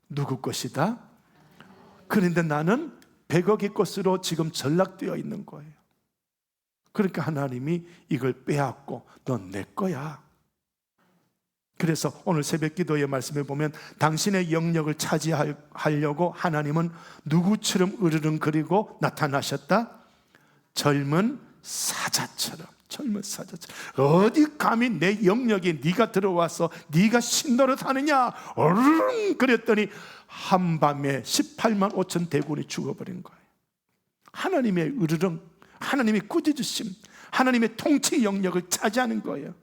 누구 것이다? 그런데 나는 100억의 것으로 지금 전락되어 있는 거예요. 그러니까 하나님이 이걸 빼앗고 넌 내 거야. 그래서 오늘 새벽 기도의 말씀에 보면 당신의 영역을 차지하려고 하나님은 누구처럼 으르렁거리고 나타나셨다? 젊은 사자처럼. 어디 감히 내 영역에 네가 들어와서 네가 신노릇 하느냐? 어르릉 그랬더니 한밤에 18만 5천 대군이 죽어버린 거예요. 하나님의 으르렁, 하나님의 꾸짖으심, 하나님의 통치 영역을 차지하는 거예요.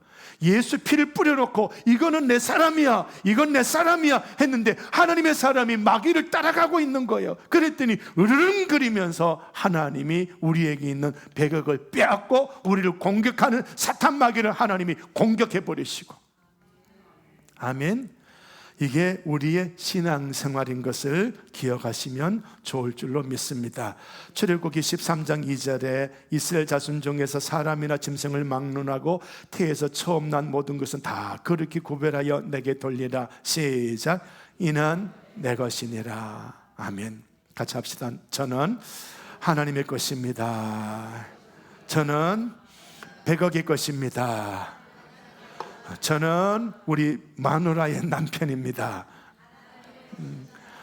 예수 피를 뿌려놓고 이거는 내 사람이야, 이건 내 사람이야 했는데 하나님의 사람이 마귀를 따라가고 있는 거예요. 그랬더니 으르렁거리면서 하나님이 우리에게 있는 100억을 빼앗고 우리를 공격하는 사탄 마귀를 하나님이 공격해버리시고. 아멘. 이게 우리의 신앙생활인 것을 기억하시면 좋을 줄로 믿습니다. 출애굽기 13장 2절에 이스라엘 자손 중에서 사람이나 짐승을 막론하고 태에서 처음 난 모든 것은 다 그렇게 구별하여 내게 돌리라. 시작. 이는 내 것이니라. 아멘. 같이 합시다. 저는 하나님의 것입니다. 저는 100억의 것입니다. 저는 우리 마누라의 남편입니다.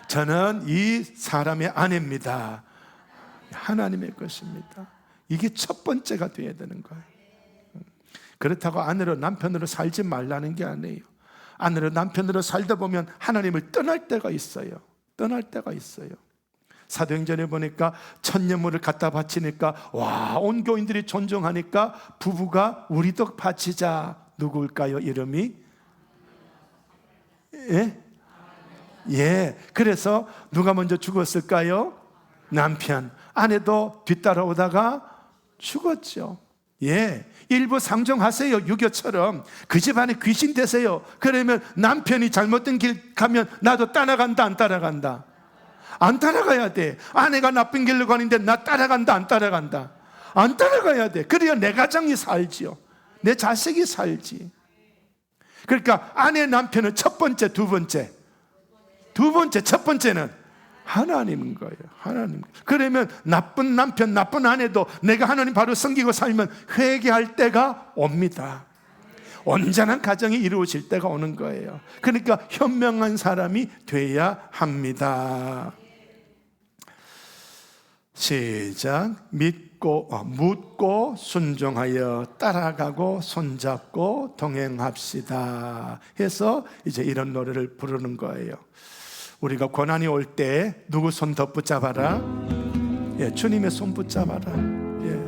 저는 이 사람의 아내입니다. 하나님의 것입니다. 이게 첫 번째가 되어야 되는 거예요. 그렇다고 아내로 남편으로 살지 말라는 게 아니에요. 아내로 남편으로 살다 보면 하나님을 떠날 때가 있어요. 떠날 때가 있어요. 사도행전에 보니까 천년물을 갖다 바치니까 와, 온 교인들이 존중하니까 부부가 우리도 바치자. 누구일까요? 이름이? 예. 그래서 누가 먼저 죽었을까요? 남편. 아내도 뒤따라오다가 죽었죠. 예. 일부 상종하세요. 유교처럼 그 집안에 귀신 되세요. 그러면 남편이 잘못된 길 가면 나도 따라간다, 안 따라간다? 안 따라가야 돼. 아내가 나쁜 길로 가는데 나 따라간다, 안 따라간다? 안 따라가야 돼. 그래야 내 가정이 살지요. 내 자식이 살지. 그러니까 아내, 남편은 첫 번째, 두 번째. 첫 번째는 하나님인 거예요. 하나님. 그러면 나쁜 남편, 나쁜 아내도 내가 하나님 바로 섬기고 살면 회개할 때가 옵니다. 온전한 가정이 이루어질 때가 오는 거예요. 그러니까 현명한 사람이 돼야 합니다. 시작. 묻고 순종하여 따라가고 손잡고 동행합시다 해서 이제 이런 노래를 부르는 거예요. 우리가 고난이 올 때 누구 손 더 붙잡아라? 예, 주님의 손 붙잡아라. 예.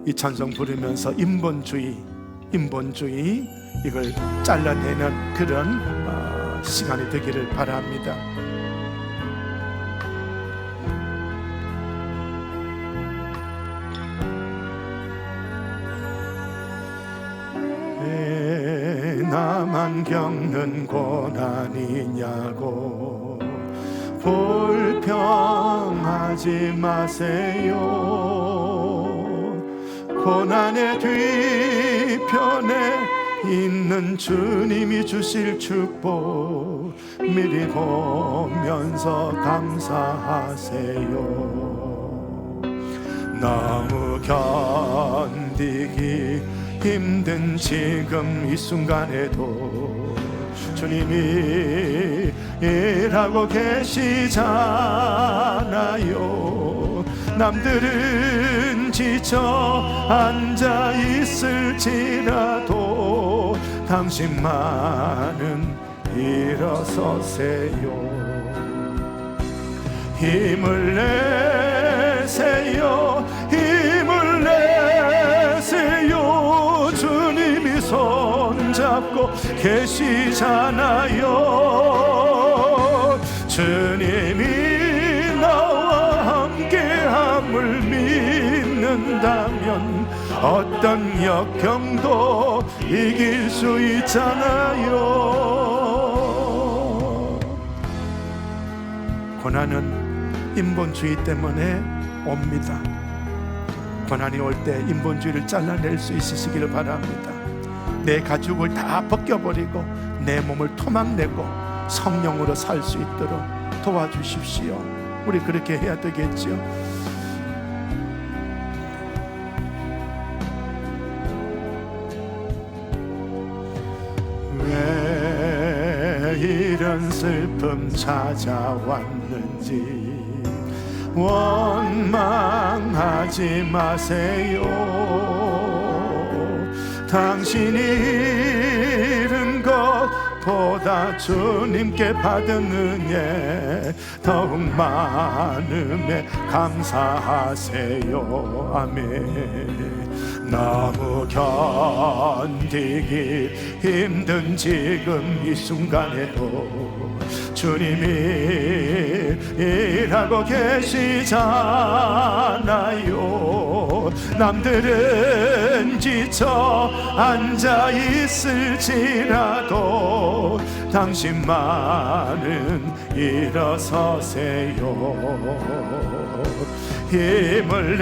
이 찬송 부르면서 인본주의 이걸 잘라내는 그런 시간이 되기를 바랍니다. 나만 겪는 고난이냐고 불평하지 마세요. 고난의 뒤편에 있는 주님이 주실 축복 미리 보면서 감사하세요. 너무 견디기 힘든 지금 이 순간에도 주님이 일하고 계시잖아요. 남들은 지쳐 앉아 있을지라도 당신만은 일어서세요. 힘을 내세요. 힘을 내세요. 주님이 손잡고 계시잖아요. 주님이 나와 함께함을 믿는다면 어떤 역경도 이길 수 있잖아요. 고난은 인본주의 때문에 옵니다. 고난이 올 때 인본주의를 잘라낼 수 있으시기를 바랍니다. 내 가죽을 다 벗겨버리고 내 몸을 토막내고 성령으로 살 수 있도록 도와주십시오. 우리 그렇게 해야 되겠죠. 왜 이런 슬픔 찾아왔는지 원망하지 마세요. 당신이 잃은 것보다 주님께 받은 은혜 더욱 많음에 감사하세요. 아멘. 너무 견디기 힘든 지금 이 순간에도 주님이 일하고 계시잖아요. 남들은 지쳐 앉아 있을지라도 당신만은 일어서세요. 힘을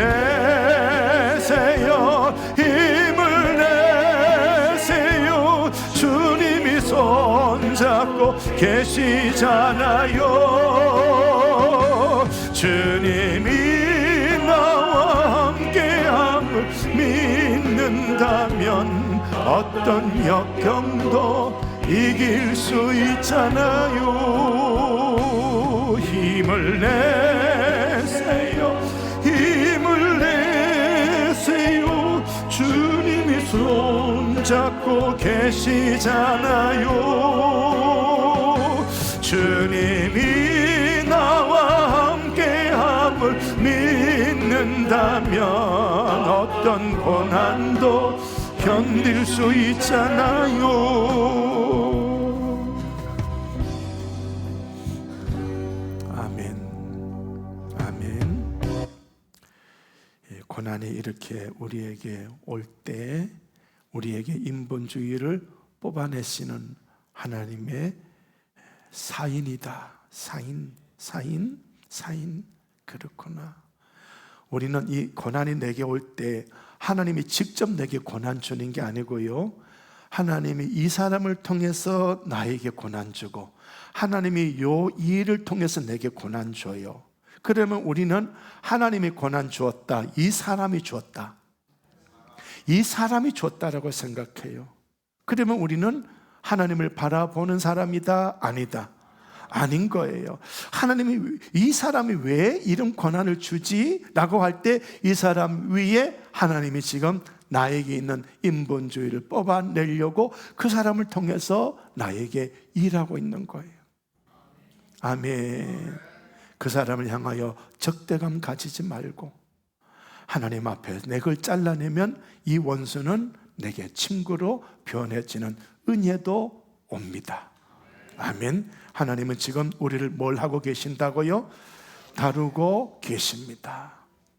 내세요. 힘을 내세요. 주님이 손잡고 계시잖아요. 주님이 나와 함께함을 믿는다면 어떤 역경도 이길 수 있잖아요. 힘을 내세요. 힘을 내세요. 주님이 손잡고 붙잡고 계시잖아요. 주님이 나와 함께함을 믿는다면 어떤 고난도 견딜 수 있잖아요. 고난이 이렇게 우리에게 올 때 우리에게 인본주의를 뽑아내시는 하나님의 사인이다. 사인. 그렇구나. 우리는 이 고난이 내게 올 때 하나님이 직접 내게 고난 주는 게 아니고요, 하나님이 이 사람을 통해서 나에게 고난 주고, 하나님이 이 일을 통해서 내게 고난 줘요. 그러면 우리는 하나님이 고난 주었다, 이 사람이 주었다, 이 사람이 줬다라고 생각해요. 그러면 우리는 하나님을 바라보는 사람이다, 아니다? 아닌 거예요. 하나님이 이 사람이 왜 이런 고난을 주지? 라고 할 때 이 사람 위에 하나님이 지금 나에게 있는 인본주의를 뽑아내려고 그 사람을 통해서 나에게 일하고 있는 거예요. 아멘. 그 사람을 향하여 적대감 가지지 말고 하나님 앞에 내 걸 잘라내면 이 원수는 내게 친구로 변해지는 은혜도 옵니다. 아멘. 하나님은 지금 우리를 뭘 하고 계신다고요? 다루고 계십니다.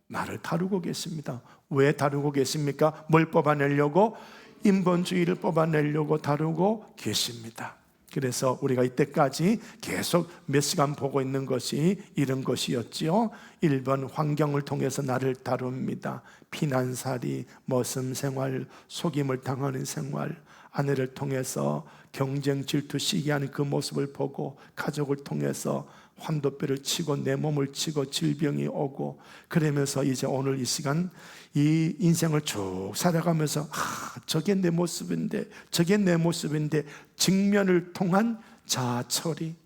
나를 다루고 계십니다. 왜 다루고 계십니까? 뭘 뽑아내려고? 인본주의를 뽑아내려고 다루고 계십니다. 그래서 우리가 이때까지 계속 몇 시간 보고 있는 것이 이런 것이었지요. 1번, 환경을 통해서 나를 다룹니다. 피난살이, 머슴 생활, 속임을 당하는 생활, 아내를 통해서 경쟁, 질투, 시기하는 그 모습을 보고, 가족을 통해서 환도뼈를 치고 내 몸을 치고 질병이 오고, 그러면서 이제 오늘 이 시간 이 인생을 쭉 살아가면서 저게 내 모습인데, 저게 내 모습인데, 직면을 통한 자처리.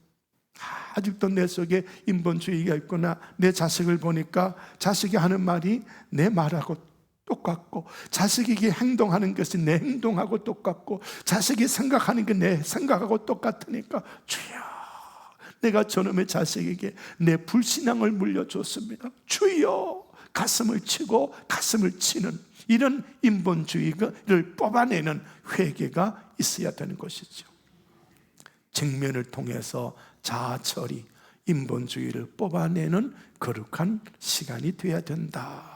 아직도 내 속에 인본주의가 있구나. 내 자식을 보니까 자식이 하는 말이 내 말하고 똑같고, 자식에게 행동하는 것이 내 행동하고 똑같고, 자식이 생각하는 게 내 생각하고 똑같으니까 주여, 내가 저놈의 자식에게 내 불신앙을 물려줬습니다. 주여, 가슴을 치고 가슴을 치는 이런 인본주의를 뽑아내는 회개가 있어야 되는 것이죠. 직면을 통해서 자아처리, 인본주의를 뽑아내는 거룩한 시간이 되어야 된다.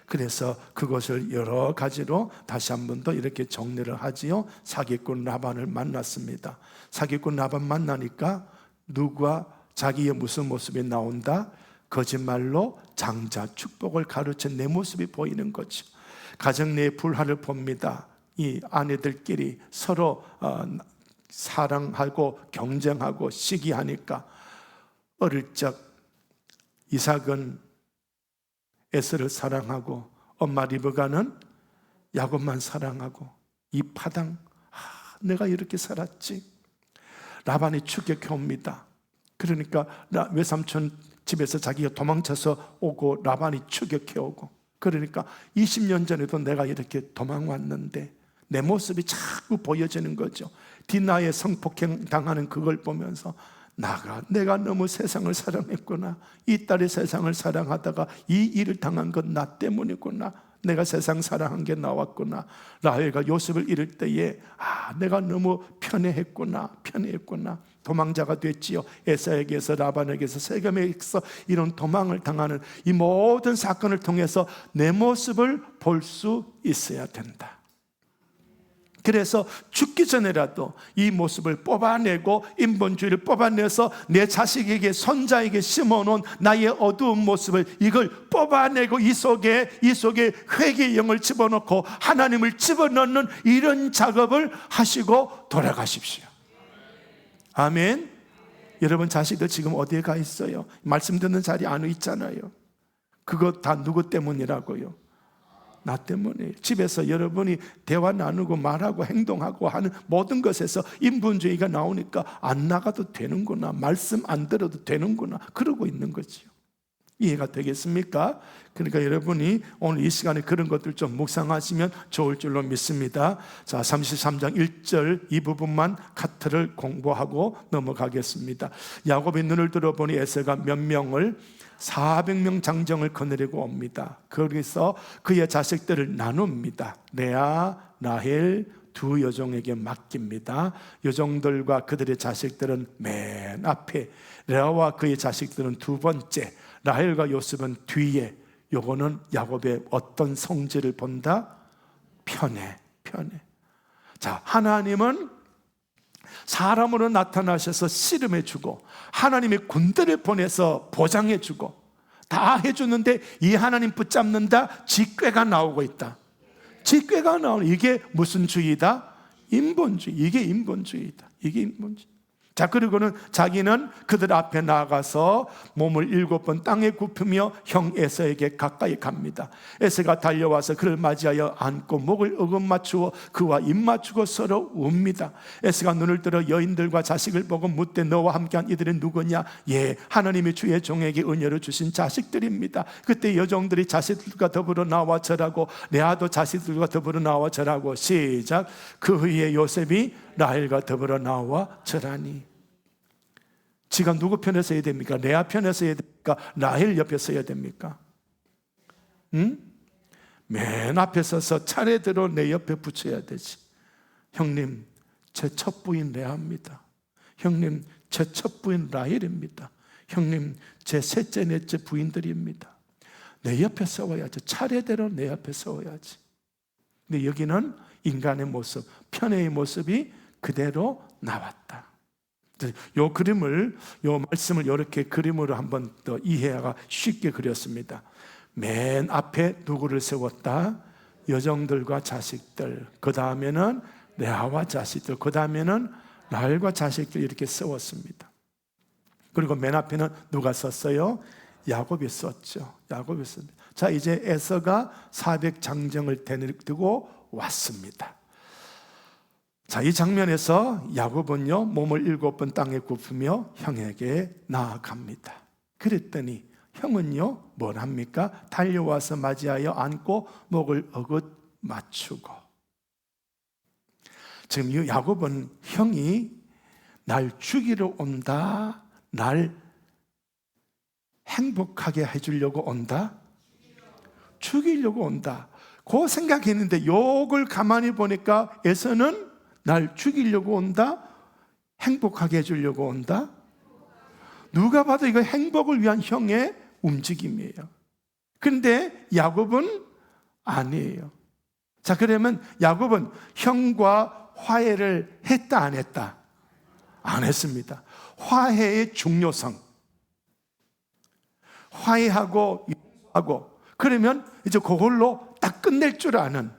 그래서 그것을 여러 가지로 다시 한 번 더 이렇게 정리를 하지요. 사기꾼 라반을 만났습니다. 사기꾼 라반 만나니까 누가 자기의 무슨 모습이 나온다? 거짓말로 장자 축복을 가르친 내 모습이 보이는 거죠. 가정 내의 불화를 봅니다. 이 아내들끼리 서로 사랑하고 경쟁하고 시기하니까 어릴 적 이삭은 에서를 사랑하고 엄마 리브가는 야곱만 사랑하고, 이 파당, 내가 이렇게 살았지. 라반이 추격해 옵니다. 그러니까 외삼촌 집에서 자기가 도망쳐서 오고 라반이 추격해 오고, 그러니까 20년 전에도 내가 이렇게 도망왔는데 내 모습이 자꾸 보여지는 거죠. 디나의 성폭행 당하는 그걸 보면서 내가 너무 세상을 사랑했구나. 이 딸이 세상을 사랑하다가 이 일을 당한 건 나 때문이구나. 내가 세상 사랑한 게 나왔구나. 라헬과 요셉을 잃을 때에 내가 너무 편애했구나. 도망자가 됐지요. 에사에게서, 라반에게서, 세겜에게서 이런 도망을 당하는 이 모든 사건을 통해서 내 모습을 볼 수 있어야 된다. 그래서 죽기 전에라도 이 모습을 뽑아내고 인본주의를 뽑아내서 내 자식에게, 손자에게 심어놓은 나의 어두운 모습을, 이걸 뽑아내고 이 속에 회개의 영을 집어넣고 하나님을 집어넣는 이런 작업을 하시고 돌아가십시오. 아멘. 여러분 자식들 지금 어디에 가 있어요? 말씀 듣는 자리 안에 있잖아요. 그거 다 누구 때문이라고요? 나 때문에. 집에서 여러분이 대화 나누고 말하고 행동하고 하는 모든 것에서 인본주의가 나오니까 안 나가도 되는구나, 말씀 안 들어도 되는구나, 그러고 있는 거지요. 이해가 되겠습니까? 그러니까 여러분이 오늘 이 시간에 그런 것들 좀 묵상하시면 좋을 줄로 믿습니다. 자, 33장 1절 이 부분만 카트를 공부하고 넘어가겠습니다. 야곱이 눈을 들어보니 에서가 몇 명을 400명 장정을 거느리고 옵니다. 거기서 그의 자식들을 나눕니다. 레아, 라헬 두 여종에게 맡깁니다. 여종들과 그들의 자식들은 맨 앞에, 레아와 그의 자식들은 두 번째, 라헬과 요셉은 뒤에. 요거는 야곱의 어떤 성질을 본다? 편해. 자, 하나님은 사람으로 나타나셔서 씨름해 주고 하나님의 군대를 보내서 보장해 주고 다 해주는데 이 하나님 붙잡는다? 쥐꾀가 나오고 있다. 쥐꾀가 나오는 이게 무슨 주의다? 인본주의. 이게 인본주의다. 자, 그리고는 자기는 그들 앞에 나아가서 몸을 7번 땅에 굽히며 형 에서에게 가까이 갑니다. 에서가 달려와서 그를 맞이하여 안고 목을 어금 맞추어 그와 입 맞추고 서로 웁니다. 에서가 눈을 들어 여인들과 자식을 보고 묻되 너와 함께한 이들은 누구냐? 예, 하나님이 주의 종에게 은혜를 주신 자식들입니다. 그때 여종들이 자식들과 더불어 나와 절하고 레아도 자식들과 더불어 나와 절하고 시작. 그 후에 요셉이 라헬과 더불어 나와 절하니. 지가 누구 편에 서야 됩니까? 레아 편에 서야 됩니까? 라헬 옆에 서야 됩니까? 맨 앞에 서서 차례대로 내 옆에 붙여야 되지. 형님, 제 첫 부인 레아입니다. 형님, 제 첫 부인 라헬입니다. 형님, 제 셋째, 넷째 부인들입니다. 내 옆에 서워야지. 차례대로 내 옆에 서워야지. 근데 여기는 인간의 모습, 편애의 모습이 그대로 나왔다. 요 그림을, 요 말씀을 이렇게 그림으로 한번 더 이해가 쉽게 그렸습니다. 맨 앞에 누구를 세웠다? 여종들과 자식들. 그 다음에는 레아와 자식들. 그 다음에는 라헬과 자식들 이렇게 세웠습니다. 그리고 맨 앞에는 누가 썼어요? 야곱이 썼죠. 야곱이 썼습니다. 자, 이제 에서가 400장정을 데리고 왔습니다. 자, 이 장면에서 야곱은요 몸을 7번 땅에 굽히며 형에게 나아갑니다. 그랬더니 형은요 뭘 합니까? 달려와서 맞이하여 안고 목을 어긋 맞추고. 지금 이 야곱은 형이 날 죽이러 온다, 날 행복하게 해주려고 온다, 죽이려고 온다, 그 생각했는데 요걸 가만히 보니까 에서는 날 죽이려고 온다? 행복하게 해주려고 온다? 누가 봐도 이거 행복을 위한 형의 움직임이에요. 그런데 야곱은 아니에요. 자, 그러면 야곱은 형과 화해를 했다 안 했다? 안 했습니다. 화해의 중요성, 화해하고 용서하고 그러면 이제 그걸로 딱 끝낼 줄 아는.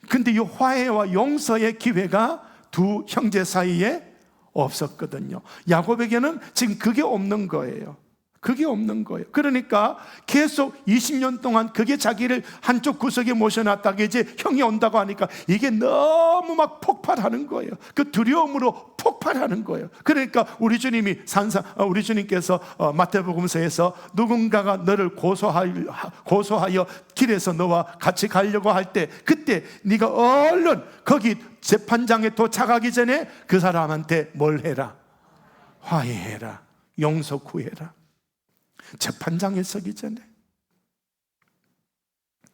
근데 이 화해와 용서의 기회가 두 형제 사이에 없었거든요. 야곱에게는 지금 그게 없는 거예요. 그게 없는 거예요. 그러니까 계속 20년 동안 그게 자기를 한쪽 구석에 모셔놨다가 이제 형이 온다고 하니까 이게 너무 막 폭발하는 거예요. 그 두려움으로 폭발하는 거예요. 그러니까 우리 주님께서 마태복음서에서 누군가가 너를 고소하여 길에서 너와 같이 가려고 할 때 그때 네가 얼른 거기 재판장에 도착하기 전에 그 사람한테 뭘 해라? 화해해라. 용서 구해라. 재판장에 서기 전에.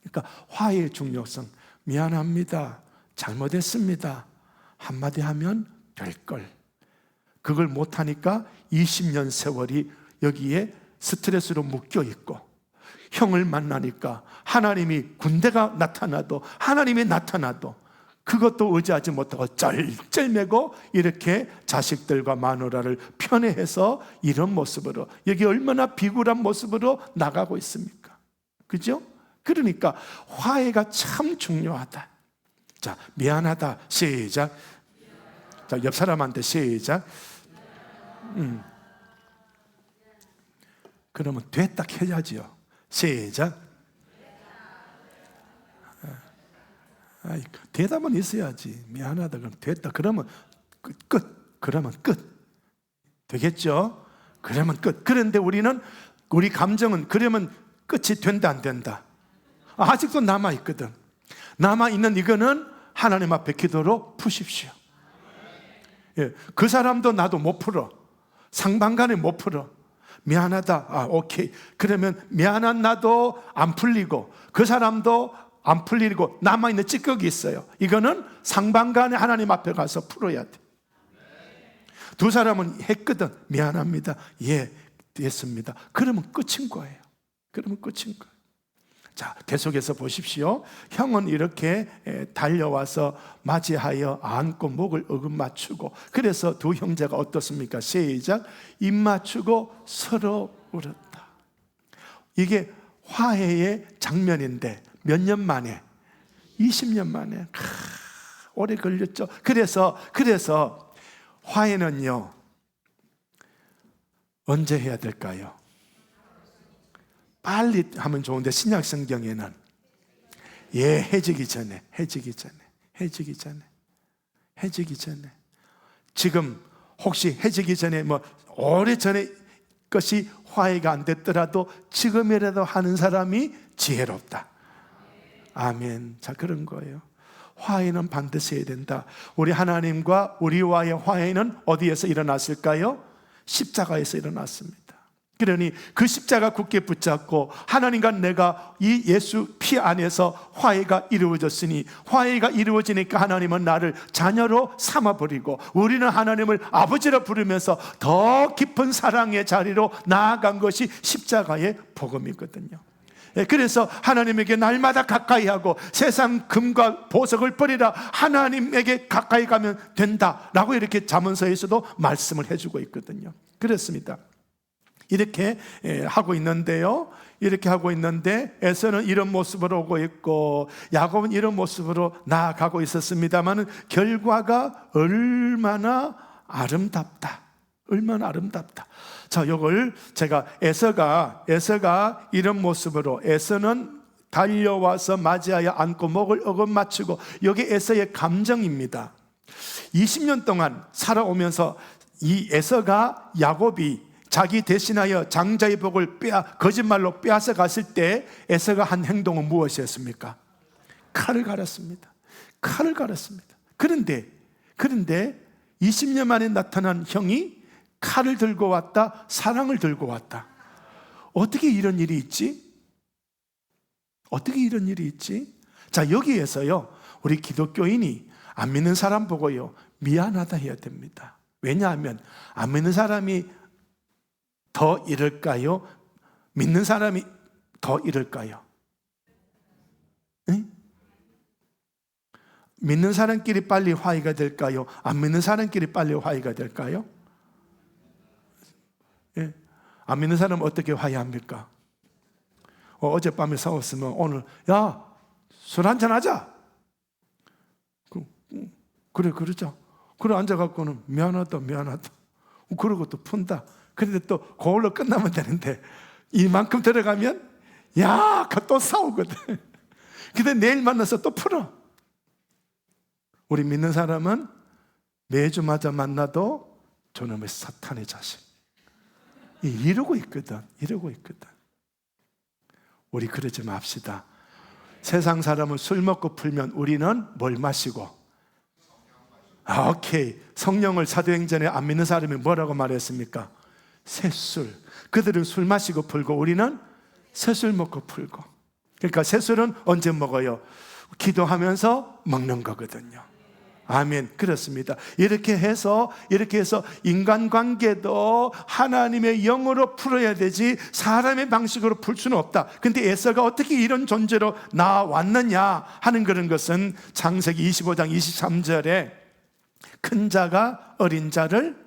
그러니까 화해의 중요성. 미안합니다, 잘못했습니다 한마디 하면 별걸. 그걸 못하니까 20년 세월이 여기에 스트레스로 묶여있고, 형을 만나니까 하나님이 군대가 나타나도 하나님이 나타나도 그것도 의지하지 못하고 쩔쩔매고 이렇게 자식들과 마누라를 편애해서 이런 모습으로, 여기 얼마나 비굴한 모습으로 나가고 있습니까? 그죠? 그러니까 화해가 참 중요하다. 자, 미안하다 시작. 자, 옆 사람한테 시작. 그러면 됐다 해야지요. 시작. 대답은 있어야지. 미안하다 그럼 됐다 그러면 끝. 그러면 끝 되겠죠? 그러면 끝. 그런데 우리는 우리 감정은 그러면 끝이 된다 안 된다? 아직도 남아있거든. 남아있는 이거는 하나님 앞에 기도로 푸십시오. 예, 그 사람도 나도 못 풀어. 상반간에 못 풀어. 미안하다. 오케이. 그러면 미안한 나도 안 풀리고 그 사람도 안 풀리고 남아있는 찌꺼기 있어요. 이거는 상반간에 하나님 앞에 가서 풀어야 돼. 두 사람은 했거든. 미안합니다. 예, 됐습니다. 그러면 끝인 거예요. 그러면 끝인 거예요. 자, 계속해서 보십시오. 형은 이렇게 달려와서 맞이하여 안고 목을 어긋맞추고, 그래서 두 형제가 어떻습니까? 시작. 입 맞추고 서로 울었다. 이게 화해의 장면인데 몇 년 만에? 20년 만에. 오래 걸렸죠. 그래서 화해는요, 언제 해야 될까요? 빨리 하면 좋은데 신약 성경에는 해지기 전에. 지금 혹시 해지기 전에 오래 전에 것이 화해가 안 됐더라도 지금이라도 하는 사람이 지혜롭다. 아멘. 자, 그런 거예요. 화해는 반드시 해야 된다. 우리 하나님과 우리와의 화해는 어디에서 일어났을까요? 십자가에서 일어났습니다. 그러니 그 십자가 굳게 붙잡고 하나님과 내가 이 예수 피 안에서 화해가 이루어졌으니, 화해가 이루어지니까 하나님은 나를 자녀로 삼아버리고 우리는 하나님을 아버지라 부르면서 더 깊은 사랑의 자리로 나아간 것이 십자가의 복음이거든요. 그래서 하나님에게 날마다 가까이 하고 세상 금과 보석을 버리라, 하나님에게 가까이 가면 된다라고 이렇게 잠언서에서도 말씀을 해주고 있거든요. 그렇습니다. 이렇게 하고 있는데요, 이렇게 하고 있는데 에서는 이런 모습으로 오고 있고 야곱은 이런 모습으로 나아가고 있었습니다만 결과가 얼마나 아름답다. 자, 요걸 제가 에서가 이런 모습으로, 에서는 달려와서 맞이하여 안고 목을 어긋맞추고, 여기 에서의 감정입니다. 20년 동안 살아오면서 이 에서가 야곱이 자기 대신하여 장자의 복을 거짓말로 빼앗아 갔을 때 에서가 한 행동은 무엇이었습니까? 칼을 갈았습니다. 그런데 20년 만에 나타난 형이 칼을 들고 왔다, 사랑을 들고 왔다. 어떻게 이런 일이 있지? 자, 여기에서요, 우리 기독교인이 안 믿는 사람 보고요, 미안하다 해야 됩니다. 왜냐하면 안 믿는 사람이 더 이럴까요? 믿는 사람이 더 이럴까요? 응? 믿는 사람끼리 빨리 화해가 될까요? 안 믿는 사람끼리 빨리 화해가 될까요? 예. 안 믿는 사람은 어떻게 화해합니까? 어젯밤에 싸웠으면 오늘 야, 술 한잔 하자. 그래, 그러자. 그래, 앉아갖고는 미안하다. 그러고 또 푼다. 그런데 또 그걸로 끝나면 되는데 이만큼 들어가면 야, 또 싸우거든. 근데 내일 만나서 또 풀어. 우리 믿는 사람은 매주마다 만나도 저놈의 사탄의 자식 이러고 있거든. 우리 그러지 맙시다. 세상 사람은 술 먹고 풀면 우리는 뭘 마시고? 오케이. 성령을 사도행전에 안 믿는 사람이 뭐라고 말했습니까? 새술. 그들은 술 마시고 풀고 우리는 새술 먹고 풀고. 그러니까 새술은 언제 먹어요? 기도하면서 먹는 거거든요. 아멘. 그렇습니다. 이렇게 해서 인간관계도 하나님의 영으로 풀어야 되지 사람의 방식으로 풀 수는 없다. 근데 에서가 어떻게 이런 존재로 나왔느냐 하는 그런 것은 창세기 25장 23절에 큰 자가 어린 자를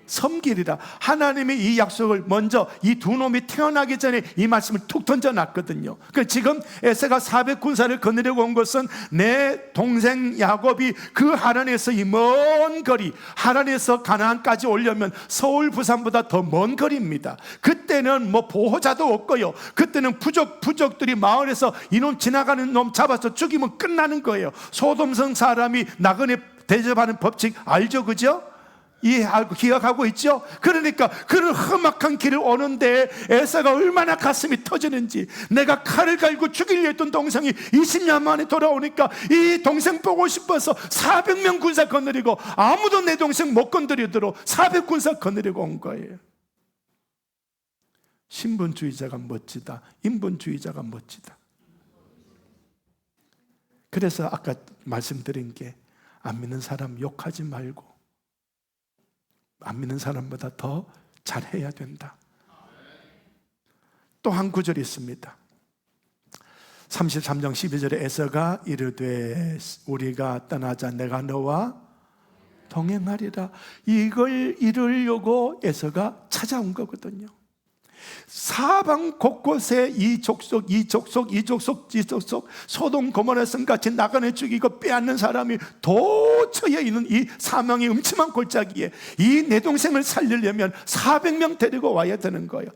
섬기리라. 하나님의 이 약속을 먼저 이 두 놈이 태어나기 전에 이 말씀을 툭 던져놨거든요. 그러니까 지금 에서가 400군사를 거느리고 온 것은 내 동생 야곱이 그 하란에서 이 먼 거리, 하란에서 가나안까지 오려면 서울 부산보다 더 먼 거리입니다. 그때는 보호자도 없고요, 그때는 부족들이 마을에서 이놈 지나가는 놈 잡아서 죽이면 끝나는 거예요. 소돔성 사람이 나그네 대접하는 법칙 알죠? 그죠? 이해하고 기억하고 있죠? 그러니까 그런 험악한 길을 오는데 에사가 얼마나 가슴이 터지는지, 내가 칼을 갈고 죽이려 했던 동생이 20년 만에 돌아오니까 이 동생 보고 싶어서 400명 군사 거느리고, 아무도 내 동생 못 건드리도록 400 군사 거느리고 온 거예요. 신분주의자가 멋지다, 인본주의자가 멋지다. 그래서 아까 말씀드린 게, 안 믿는 사람 욕하지 말고 안 믿는 사람보다 더 잘해야 된다. 또 한 구절이 있습니다. 33장 12절에 에서가 이르되 우리가 떠나자 내가 너와 동행하리라. 이걸 이루려고 에서가 찾아온 거거든요. 사방 곳곳에 이 족속 소돔 고모라 성같이 나그네 죽이고 빼앗는 사람이 도처에 있는 이 사망의 음침한 골짜기에 이 내 동생을 살리려면 400명 데리고 와야 되는 거예요.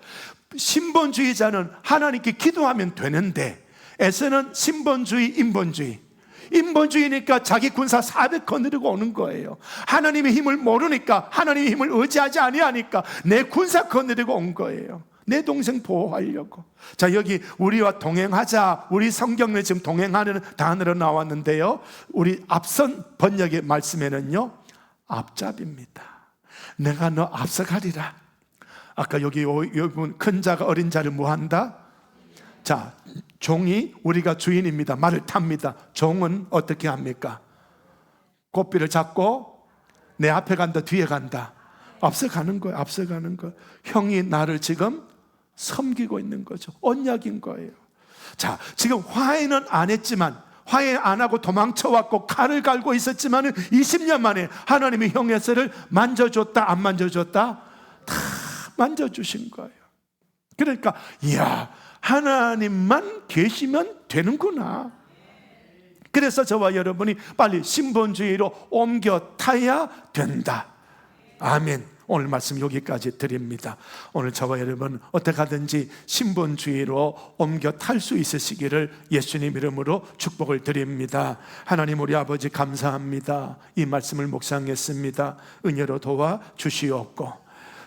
신본주의자는 하나님께 기도하면 되는데, 에서는 신본주의, 인본주의니까 자기 군사 400 거느리고 오는 거예요. 하나님의 힘을 모르니까, 하나님의 힘을 의지하지 아니하니까 내 군사 거느리고 온 거예요. 내 동생 보호하려고. 자, 여기 우리와 동행하자, 우리 성경에 지금 동행하는 단어로 나왔는데요, 우리 앞선 번역의 말씀에는요 앞잡입니다. 내가 너 앞서가리라. 아까 여기 큰 자가 어린 자를 뭐한다? 자, 종이, 우리가 주인입니다. 말을 탑니다. 종은 어떻게 합니까? 고삐를 잡고 내 앞에 간다, 뒤에 간다. 앞서가는 거예요. 앞서가는 거. 형이 나를 지금 섬기고 있는 거죠. 언약인 거예요. 자, 지금 화해는 안 했지만, 화해 안 하고 도망쳐왔고 칼을 갈고 있었지만 20년 만에 하나님이 형 에서를 만져줬다, 안 만져줬다? 다 만져주신 거예요. 그러니까 이야, 하나님만 계시면 되는구나. 그래서 저와 여러분이 빨리 신본주의로 옮겨 타야 된다. 아멘. 오늘 말씀 여기까지 드립니다. 오늘 저와 여러분 어떻게 하든지 신본주의로 옮겨 탈 수 있으시기를 예수님 이름으로 축복을 드립니다. 하나님 우리 아버지 감사합니다. 이 말씀을 묵상했습니다. 은혜로 도와 주시옵고,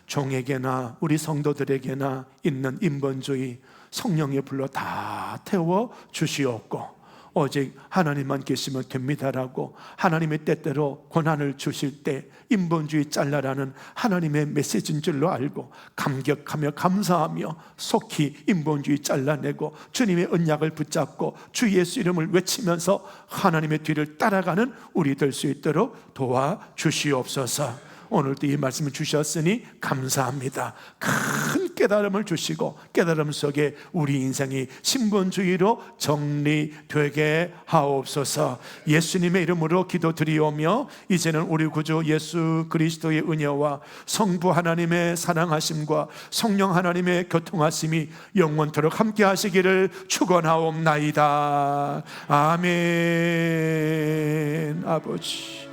종에게나 우리 성도들에게나 있는 인본주의 성령의 불로 다 태워 주시옵고, 오직 하나님만 계시면 됩니다라고 하나님의 때때로 권한을 주실 때 인본주의 잘라라는 하나님의 메시지인 줄로 알고 감격하며 감사하며 속히 인본주의 잘라내고 주님의 언약을 붙잡고 주 예수 이름을 외치면서 하나님의 뒤를 따라가는 우리 될 수 있도록 도와주시옵소서. 오늘도 이 말씀을 주셨으니 감사합니다. 큰 깨달음을 주시고 깨달음 속에 우리 인생이 신본주의로 정리되게 하옵소서. 예수님의 이름으로 기도드리오며 이제는 우리 구주 예수 그리스도의 은혜와 성부 하나님의 사랑하심과 성령 하나님의 교통하심이 영원토록 함께 하시기를 축원하옵나이다. 아멘. 아버지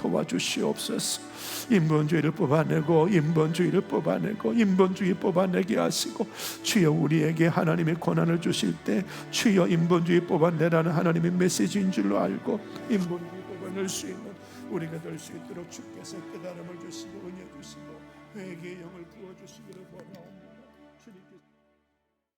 도와주시옵소서. 인본주의를 뽑아내고 인본주의 뽑아내게 하시고, 주여 우리에게 하나님의 권한을 주실 때 주여 인본주의 뽑아내라는 하나님의 메시지인 줄로 알고 인본주의 뽑아낼 수 있는 우리가 될 수 있도록 주께서 깨달음을 주시고 은혜 주시고 회개의 영을 부어주시기를 원하옵니다.